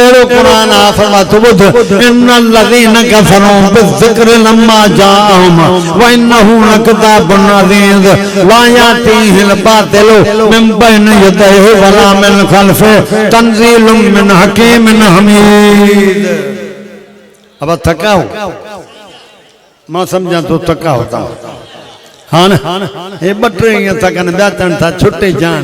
एरो कुरान आ फरमा तो बुध इन्नल लज़ीना कफरू बिज़िक्रि लम्मा जाअहुम व इन्नहु लकिताबुन अज़ीज़ ला यातीहिल बातिलु मिन बैनि यदैहि व ला मिन खल्फिहि तंज़ीलुम मिन हकीमिन हमीद। अब थका हो मां समझा तो थका होता हाँ ना ये बटे थकन बेतन था छुट्टी जान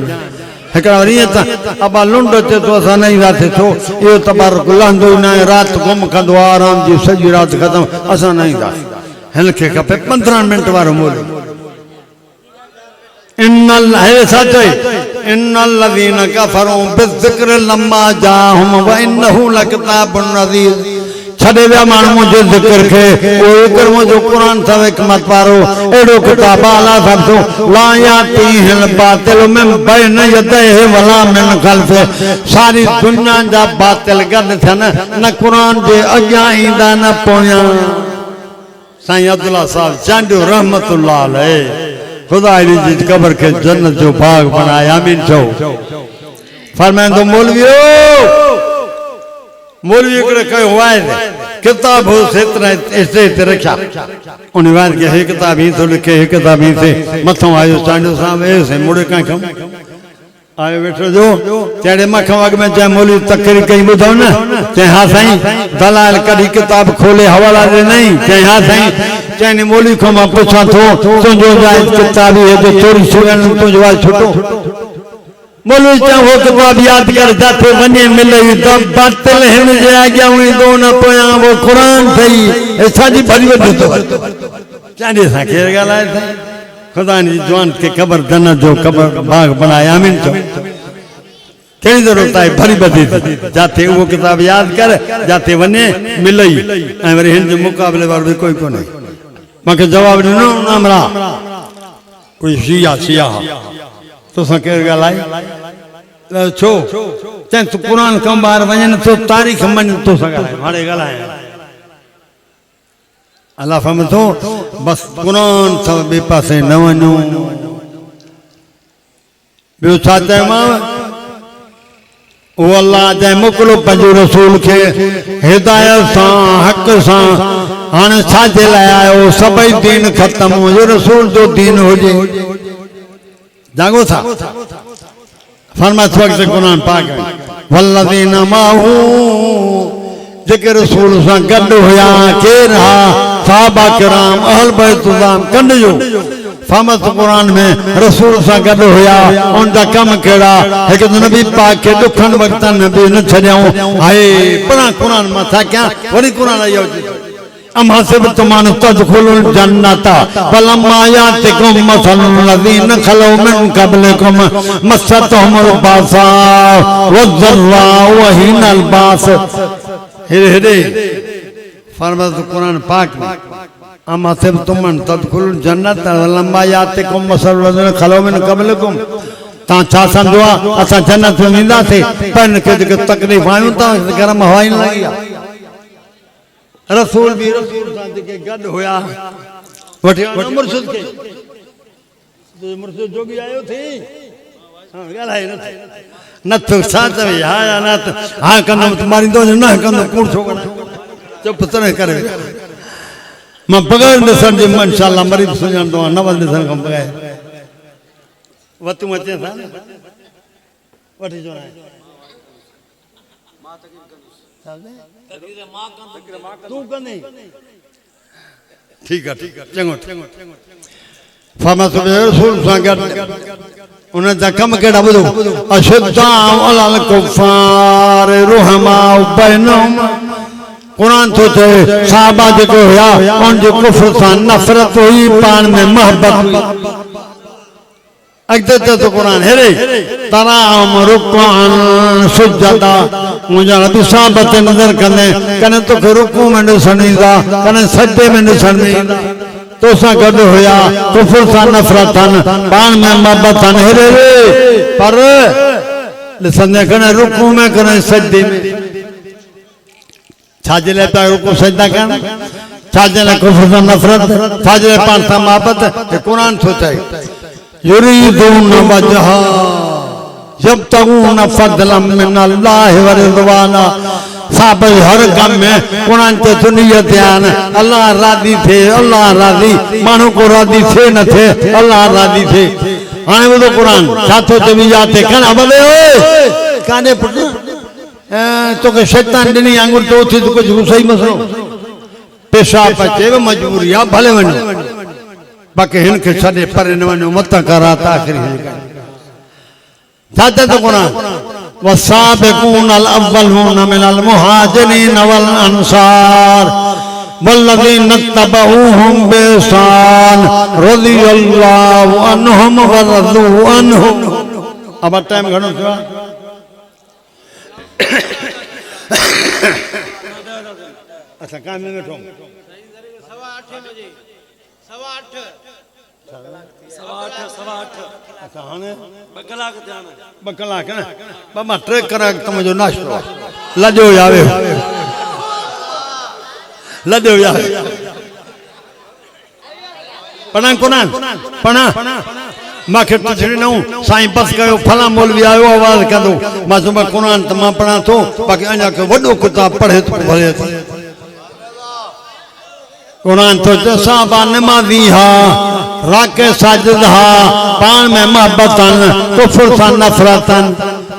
अब लुंड चे तो असा नहीं राते तो ये तबारक लहंदो ना रात गुम कंदो आराम जी सजी रात खत्म असा नहीं दा हलके खपे 15 मिनट वारो मोल इन्नल है सच इन्नल लज़ीना कफरू बिज़िक्रि लम्मा जाअहुम व इन्नहु लकिताबुन अज़ीज़ छड़े व्या मानू जो जिक्र के वो इकर जो कुरान सब एक मत पारो एडो किताब आला सब तो ला यातीहिल बातिल मिन बैन यदैहि वला मिन खल्फिहि सारी दुनिया जा बातिल गद थन न कुरान जे अग्या इंदा न पोया साईं अब्दुल्ला साहब चांडो रहमतुल्लाह अलैह खुदा जी कब्र के जन्नत जो बाग बनाया आमीन चो फरमांदो मौलवियो मौलवी करे कयो वाय किताब हो सेतरा ऐसे रखा उन वाद के है किताब ही तो लिखे है किताब ही से मथो आयो चांडो साहब ऐसे मुड़े का कम आयो बैठो जो तेरे मखम अग में चाहे मौलवी तकरीर कहीं बुझाओ ना चाहे हाँ साईं दलाल कभी किताब खोले हवाला दे नहीं चाहे हाँ साईं चाहे मौलवी को मैं पूछा तो तुझो जाए किताब है जो चोरी सुगन तुझो आज छुटो मौलवी चाहो किताब याद कर जाते बने मिले तब बातिल हिन जे आगे हुई दो न पोया वो कुरान सही ऐसा जी भरी वजो तो चांडे सा केर गलाए थे खुदा ने जवान के कब्र जन्नत जो कब्र बाग बनाया आमीन तो केड़ी जरूरत है भरी बदी जाते वो किताब याद कर जाते बने मिलई ए वरी हिन जे मुकाबले वाल भी कोई कोने मके जवाब दिनो हमरा कोई सिया तो सकेर गलाए छो तें तू कुरान कम बार वजन तो तारीख मन तो सगलाए मारे गलाए अल्लाह फरमातो तो बस कुरान सब बे पासे न वनो बियो छा चयो वो अल्लाह जे मोकलो पंहिंजो रसूल के हिदायत सा हक सा हाने छाजे लाए आयो सभई दीन खत्म हो रसूल जो दीन हो जे जागो था फरमात वक्त कुरान पाक वल्लज़ीना माहू जेके रसूल सा गड होया केर हा सहाबा किराम अहल बैत उज़ाम कंड जो फरमात कुरान में रसूल सा गड होया उनका कम केड़ा एक नबी पाक के दुखन वक्त नबी न छड्याऊं हाय पढ़ा कुरान में था क्या वरी कुरान आयो अमा सब तुमान तदखुलुल जन्नता फलम्मा यातिकुम मसलुल लज़ीना खलौ मिन क़ब्लिकुम मस्सतहुमुल बासा वज़र्रा वहीनल बास हेरे फरमात कुरान पाक में अमा सब तुमान तदखुलुल जन्नता फलम्मा यातिकुम मसलुल लज़ीना खलौ मिन क़ब्लिकुम ता छा समझो असा जन्नत में वेंदा थे पर के तकलीफ आयूं ता गरम हवा न लगी रसूल भी रसूल सां के गड होया वठिया मुर्शिद के तो मुझसे जोगी आयो थी हां गालाय न तो साथ में हां ना तो हां कंदम तुम्हारी तो ना कंदम कूड़ छोकड़ा चुप तने करे मैं बगैर दसन जे इंशाल्लाह मरीज सुजन तो न वल दसन कम बगैर वतु मचे था वठी जो है तू कने ठीक है चंगो फरमा सब रसूल सागर उन जा कम केड़ा बुदो अशद्दा अल कुफार रहमा बैनहुम कुरान तो थे साहबा जो होया उन जो कुफ्र सा नफरत हुई पान में मोहब्बत अगते तो कुरान है रे तरा रुकन सुजदा मुझे नबी साहब नजर कने तो रुकू में सनीदा कने सजदे में सनीदा तो सा गड होया कुफ्र सा नफरत पान में मोहब्बत है रे पर लिसन कने रुकू में कने सजदे में छाजले पे रुकू सजदा करना छाजले कुफ्र सा नफरत छाजले पान सा मोहब्बत कुरान सोचे युरीदून वजहा यब्तगून फज़लन मिनल्लाहि व रिज़वाना साब हर गम में कुरान ते दुनिया ध्यान अल्लाह राजी थे अल्लाह राजी मानो को राजी थे न थे अल्लाह राजी थे आने वो तो कुरान साथों ते भी जाते कन अबले ओए काने पुट तो के शैतान दिनी अंगूर तो थी तो कुछ सही मसलो पेशाब बचे वो मजबूरी आ भले वने बाकी हिनके छड़े परे न वनो मत करा ताखिरी जाते तो कुरान वसाबिकून अल अव्वलून मिनल मुहाजिरीन वल अंसार वल्लज़ीना तबऊहुम बिइहसान रज़ियल्लाहु अन्हुम व रज़ू अन्हु अब टाइम घणो थियो अच्छा काम में बैठो 8:30 बजे 8:15 अच्छा हाने बकलाक ना बाबा ट्रेक करा तमजो नाश्तो लजो आवे लजो आवे पणा कोना पणा माखे टचड़ी न साईं बस कयो फला मौलवी आयो आवाज कंदो मां सुबह कुरान तमा पढ़ा तो बाकी अञा के वडो किताब पढ़े तो भले कुरान तो साहबा नमाजी हा राके साजिद हा पान में मोहब्बतन कुफ्र सा नफरतन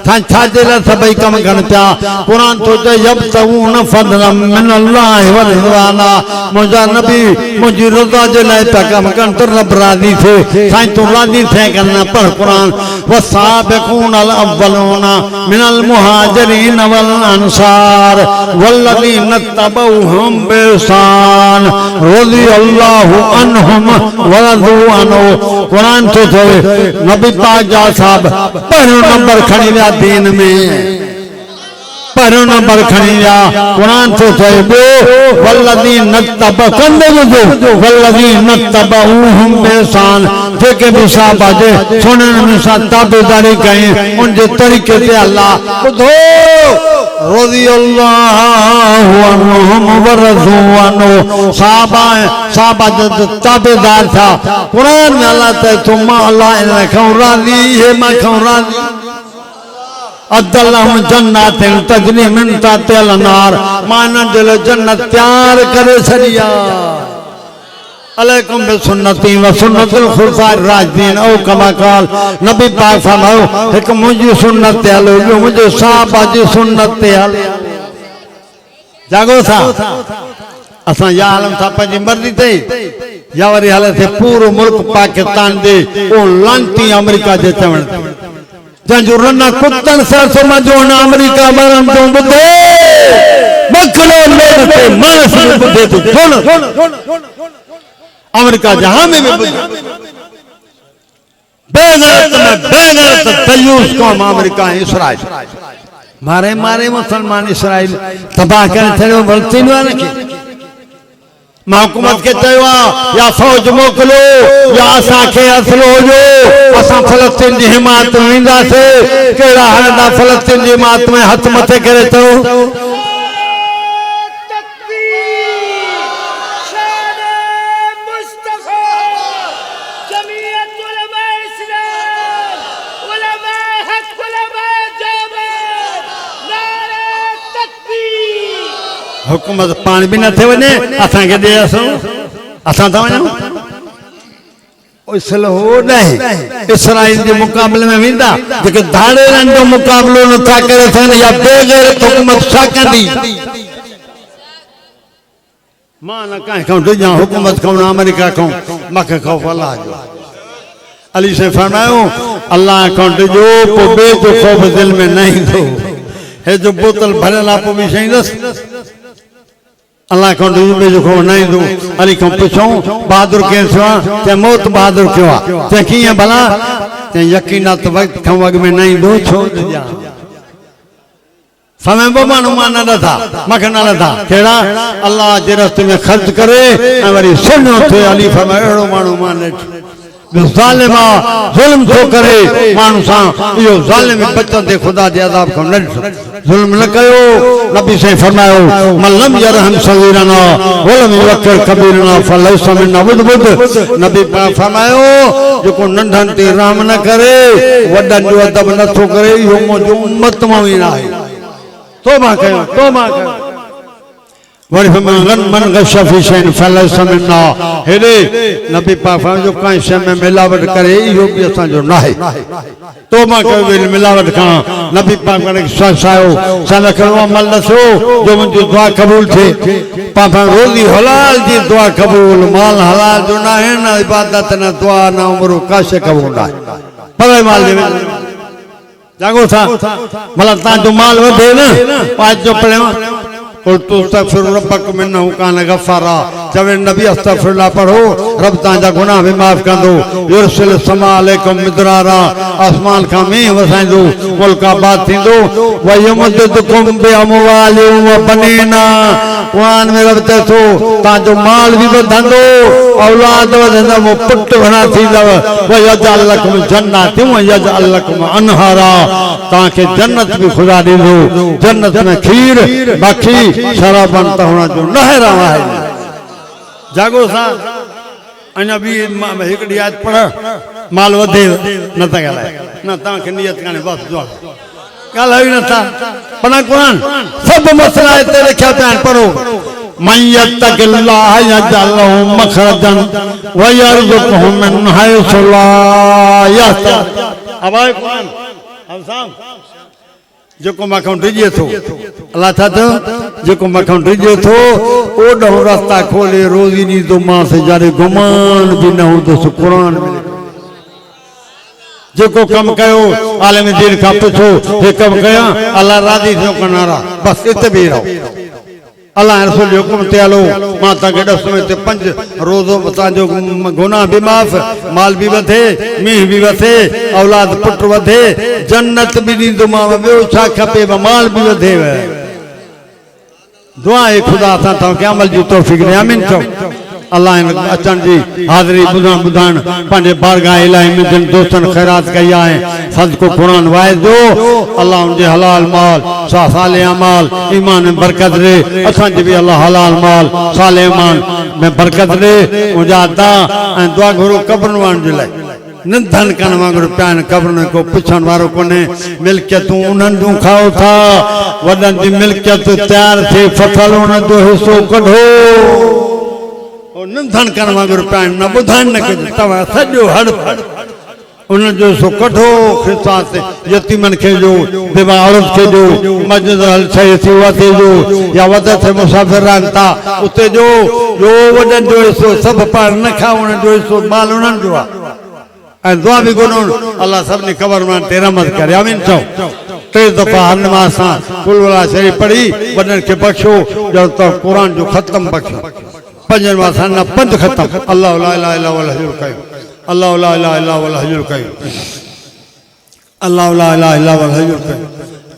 था छाजेला सभई कम कन पिया कुरान तो यब्तगून फज़लन मिनल्लाहि व रिज़वाना मुझा नबी मुझी रज़ा जे लाइ पिया कम कन तो रब राज़ी थे साईं तो राज़ी थे करना पढ़ कुरान वसाबिकून अल अव्वलून मिनल मुहाजिरीन वल अंसार वल्लज़ीना तबऊहुम बिइहसान रज़ियल्लाहु अन्हुम व रज़ू अन्हु कुरान तो नबी पाक जा साहब पहलो नंबर खणी विया दीन में पहलो नंबर खणी विया कुरान तो बो वल्लज़ीना तबऊहुम बिइहसान जेके भी साहब जे सुनन में सा ताबेदारी कई उन जे तरीके से अल्लाह बुधो रज़ियल्लाहु अन्हुम व रज़ू अन्हु साहबा जो ताबेदार था कुरान में अल्लाह ते तुम अल्लाह इन खौ राज़ी है मैं खौ राज़ी अदलहुम जन्नतिन तजरी मिन तहतिल अनहार माना दिल जन्नत तैयार करे छड़िया अलैकुम बिसुन्नती व सुन्नतिल खुलफाए राशिदीन ओ कमा काल नबी पाक फरमायो एक मुझी सुन्नत ते हलो जो मुझे साहबा जी सुन्नत ते हल जागो था असा या आलम था पंजी मर्जी ते या वरी हाले थे पूरो मुल्क पाकिस्तान दे ओ लांती अमेरिका जे चवण जंजो रना कुत्तन सर समझो ना अमेरिका मरन तो बुधे बखलो लोग ते मानस बुधे तो सुन अमेरिका जहां में भी बुधे बेगरत तयूस कौम अमेरिका इसराइल मारे मारे मुसलमान इसराइल तबाह कर छड़ो फलस्तीन वाले के हुकूमत के तयवा या फौज मोकलो या असा के असलो जो असा फलस्तीन की हिमायत में इंदा से केड़ा हरदा फलस्तीन की हिमायत में हाथ मथे करे तो हुकूमत पाण बि न थे वञे असांखे ॾे असां था वञूं इसराइल जे मुक़ाबले में वेंदा जेके धाड़ेरनि जो मुक़ाबलो नथा करे सघनि या बेग़ैरत हुकूमत छा कंदी मां न कंहिं खां डिॼां हुकूमत खां न अमेरिका खां मूंखे ख़ौफ़ अलाह जो अली से फरमायो अल्लाह खां डिॼो पोइ ॿिए जो ख़ौफ़ दिलि में न ईंदो हे जो बोतल भरियल आहे पोइ बि छईंदसि अल्लाह खां डिॼो ॿिए जो ख़ौफ़ न ईंदो अली खां पुछूं बहादुर कंहिं थियो आहे चए मौत बहादुर थियो आहे चए कीअं भला चए यकीनात वक़्त खां अॻु में न ईंदो छो ॾिजां समय बि माण्हू मां न ॾधा मूंखे न ॾधा कहिड़ा अल्लाह जे रस्ते में ख़र्च करे ऐं वरी सुञो थिए अली फरमायो अहिड़ो माण्हू मां न ॾिठो ज़ालिम ज़ुल्म थो करे माण्हू सां इहो ज़ालिम बचंदे ख़ुदा जे अज़ाब खां न ॾिठो ज़ुल्म न कयो नबी साईं फरमायो मन लम यरहम सगीरना वलम युक्किर कबीरना फलैस मिन्ना ॿुध नबी पाक फरमायो जेको नंढनि ते रहम न करे वॾनि जो अदब नथो करे इहो मुंहिंजो उम्मत मां ई न आहे तौबा कयो वरी मन गशफी शैन फलैस मिन्ना हेॾे नबी पाक जो कंहिं शइ में मिलावट करे इहो बि असांजो न आहे तौबा कयो मिलावट खां नबी पाक सायो सन कहिड़ो अमल ॾसो जो मुंहिंजी दुआ क़बूल थिए पापा रोज़ी हलाल जी दुआ क़बूल माल हलाल जो न आहे न इबादत न दुआ न उमिरि का शइ क़बूल न आहे पर माल जागो था भला तव्हांजो माल वधे न पांच जो पढ़ियो चवे नबी अस्तगफिरुल्लाह पढ़ो रब तव्हांजा गुनाह बि माफ़ कंदो युरसिल समा अलैकुम मिदरारा आसमान खां मींहुं वसाईंदो मुल्क आबाद थींदो वयमुद्दुकुम बिअमवालिन व बनीना क़ुरान में रब चए थो तव्हांजो माल बि वधंदो औलाद वधंदव पुट घणा थींदव वयजअल लकुम जन्नातिन वयजअल लकुम अनहारा तव्हांखे जन्नत बि ख़ुदा ॾींदो जन्नत में खीर बाक़ी शराबन तव्हां जो नहर आहे जागो सा अञा बि हिकिड़ी आयत पढ़ माल वधे न था ॻाल्हाए न तव्हांखे नियत कान्हे बसि जो ॻाल्हायो नथा पर क़ुरान सभु मसइला हिते लिखिया पिया आहिनि पढ़ो मन यत्तक़िल्लाह यजअल लहु मखरजन व यरज़ुक़हु मिन हैसु ला यहतसिब अब आहे क़ुरान अब साहब जेको मूंखां डिॼे थो अलाह छा थियो जेको मूंखां डिॼे थो ओॾो रस्ता खोले रोज़ी ॾींदो मांसि जाॾे गुमान बि न हूंदुसि क़ुरान में जेको कमु कयो आलिम दीन खां पुछो हे कमु कयां अलाह राज़ी थियो कनारा बसि हिते बीह रहो अल्लाह रसूल जो हुकुम ते हलो मां तव्हांखे ॾस में ते 5 रोज़ो तव्हांजो गुनाह बि माफ़ माल बि वधे मींहुं बि वधे औलाद पुट वधे जन्नत बि ॾींदोमांव ॿियो छा खपे माल बि वधेव दुआ आहे ख़ुदा असां तव्हांखे अमल जी तौफ़ीक़ ॾे आमीन चओ अल्लाह अचण जी हाज़िरी ॿुधण पंहिंजे बारगाह इलाही में जिन दोस्तनि ख़ैरात कई आहे सदको क़ुरान वाइदो अल्लाह उनजे हलाल माल सालेह अमाल ईमान में बरकत ॾे असांखे बि अल्लाह हलाल माल सालेह ईमान में बरकत ॾे मुंहिंजा अदा ऐं दुआ घुरो क़ब्रुनि वारनि जे लाइ निंदन करण वांगुरु पिया आहिनि क़ब्रुनि को पुछण वारो कोन्हे मिल्कियतूं उन्हनि जूं खाओ था वॾनि जी मिल्कियत तयारु थिए फसल उन जो हिसो कढो निंदन करण वांगुरु पिया आहिनि न ॿुधाइनि न कजो तव्हां सॼो हड़ उनजो हिसो कढो ख़िसास यतीमनि खे ॾियो बेवा औरत खे ॾियो मस्जिद हल शइ थी वधे ॾियो या वध थिए मुसाफ़िर रहनि था उते ॾियो ॿियो वॾनि जो हिसो सभु पाण न खाओ उन्हनि जो हिसो माल उन्हनि जो आहे ऐं दुआ बि घुरो अल्लाह सभिनी ख़बर में ते रहमत करे आमीन चओ 3 दफ़ा हर नमाज़ सां कुल वला शरीफ़ पढ़ी वॾनि खे बख़्शो ॼण त क़ुरान जो ख़तम बख़्शो 5 नमाज़ न 5 ख़तम अल्लाह ला इलाहा इल्ला हुवल हय्युल क़य्यूम अल्लाह ला इलाहा इल्ला हुवल हय्युल क़य्यूम अल्लाह ला इलाहा इल्ला हुवल हय्युल क़य्यूम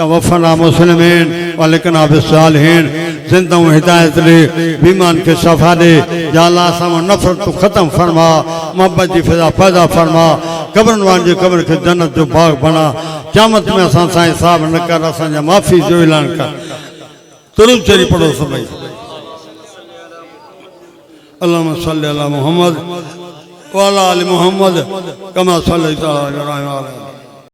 तवफ़ना मुस्लिमीन वलिकना बिस्सालिहीन जिंदा हिदायत दे बीमान के सफ़ा दे या अल्लाह असां नफ़रत तो ख़त्म फरमा मोहब्बत की फिज़ा पैदा फरमा कब्रन वान जी कब्र के जन्नत जो बाग बना क़यामत में असां सां हिसाब न कर असां माफ़ी जो ऐलान कर दुरूद शरीफ पढ़ो सभई अल्लाहुम्मा सल्लि अला मुहम्मद व अला आलि मुहम्मद कमा सल्लैता अला इब्राहीम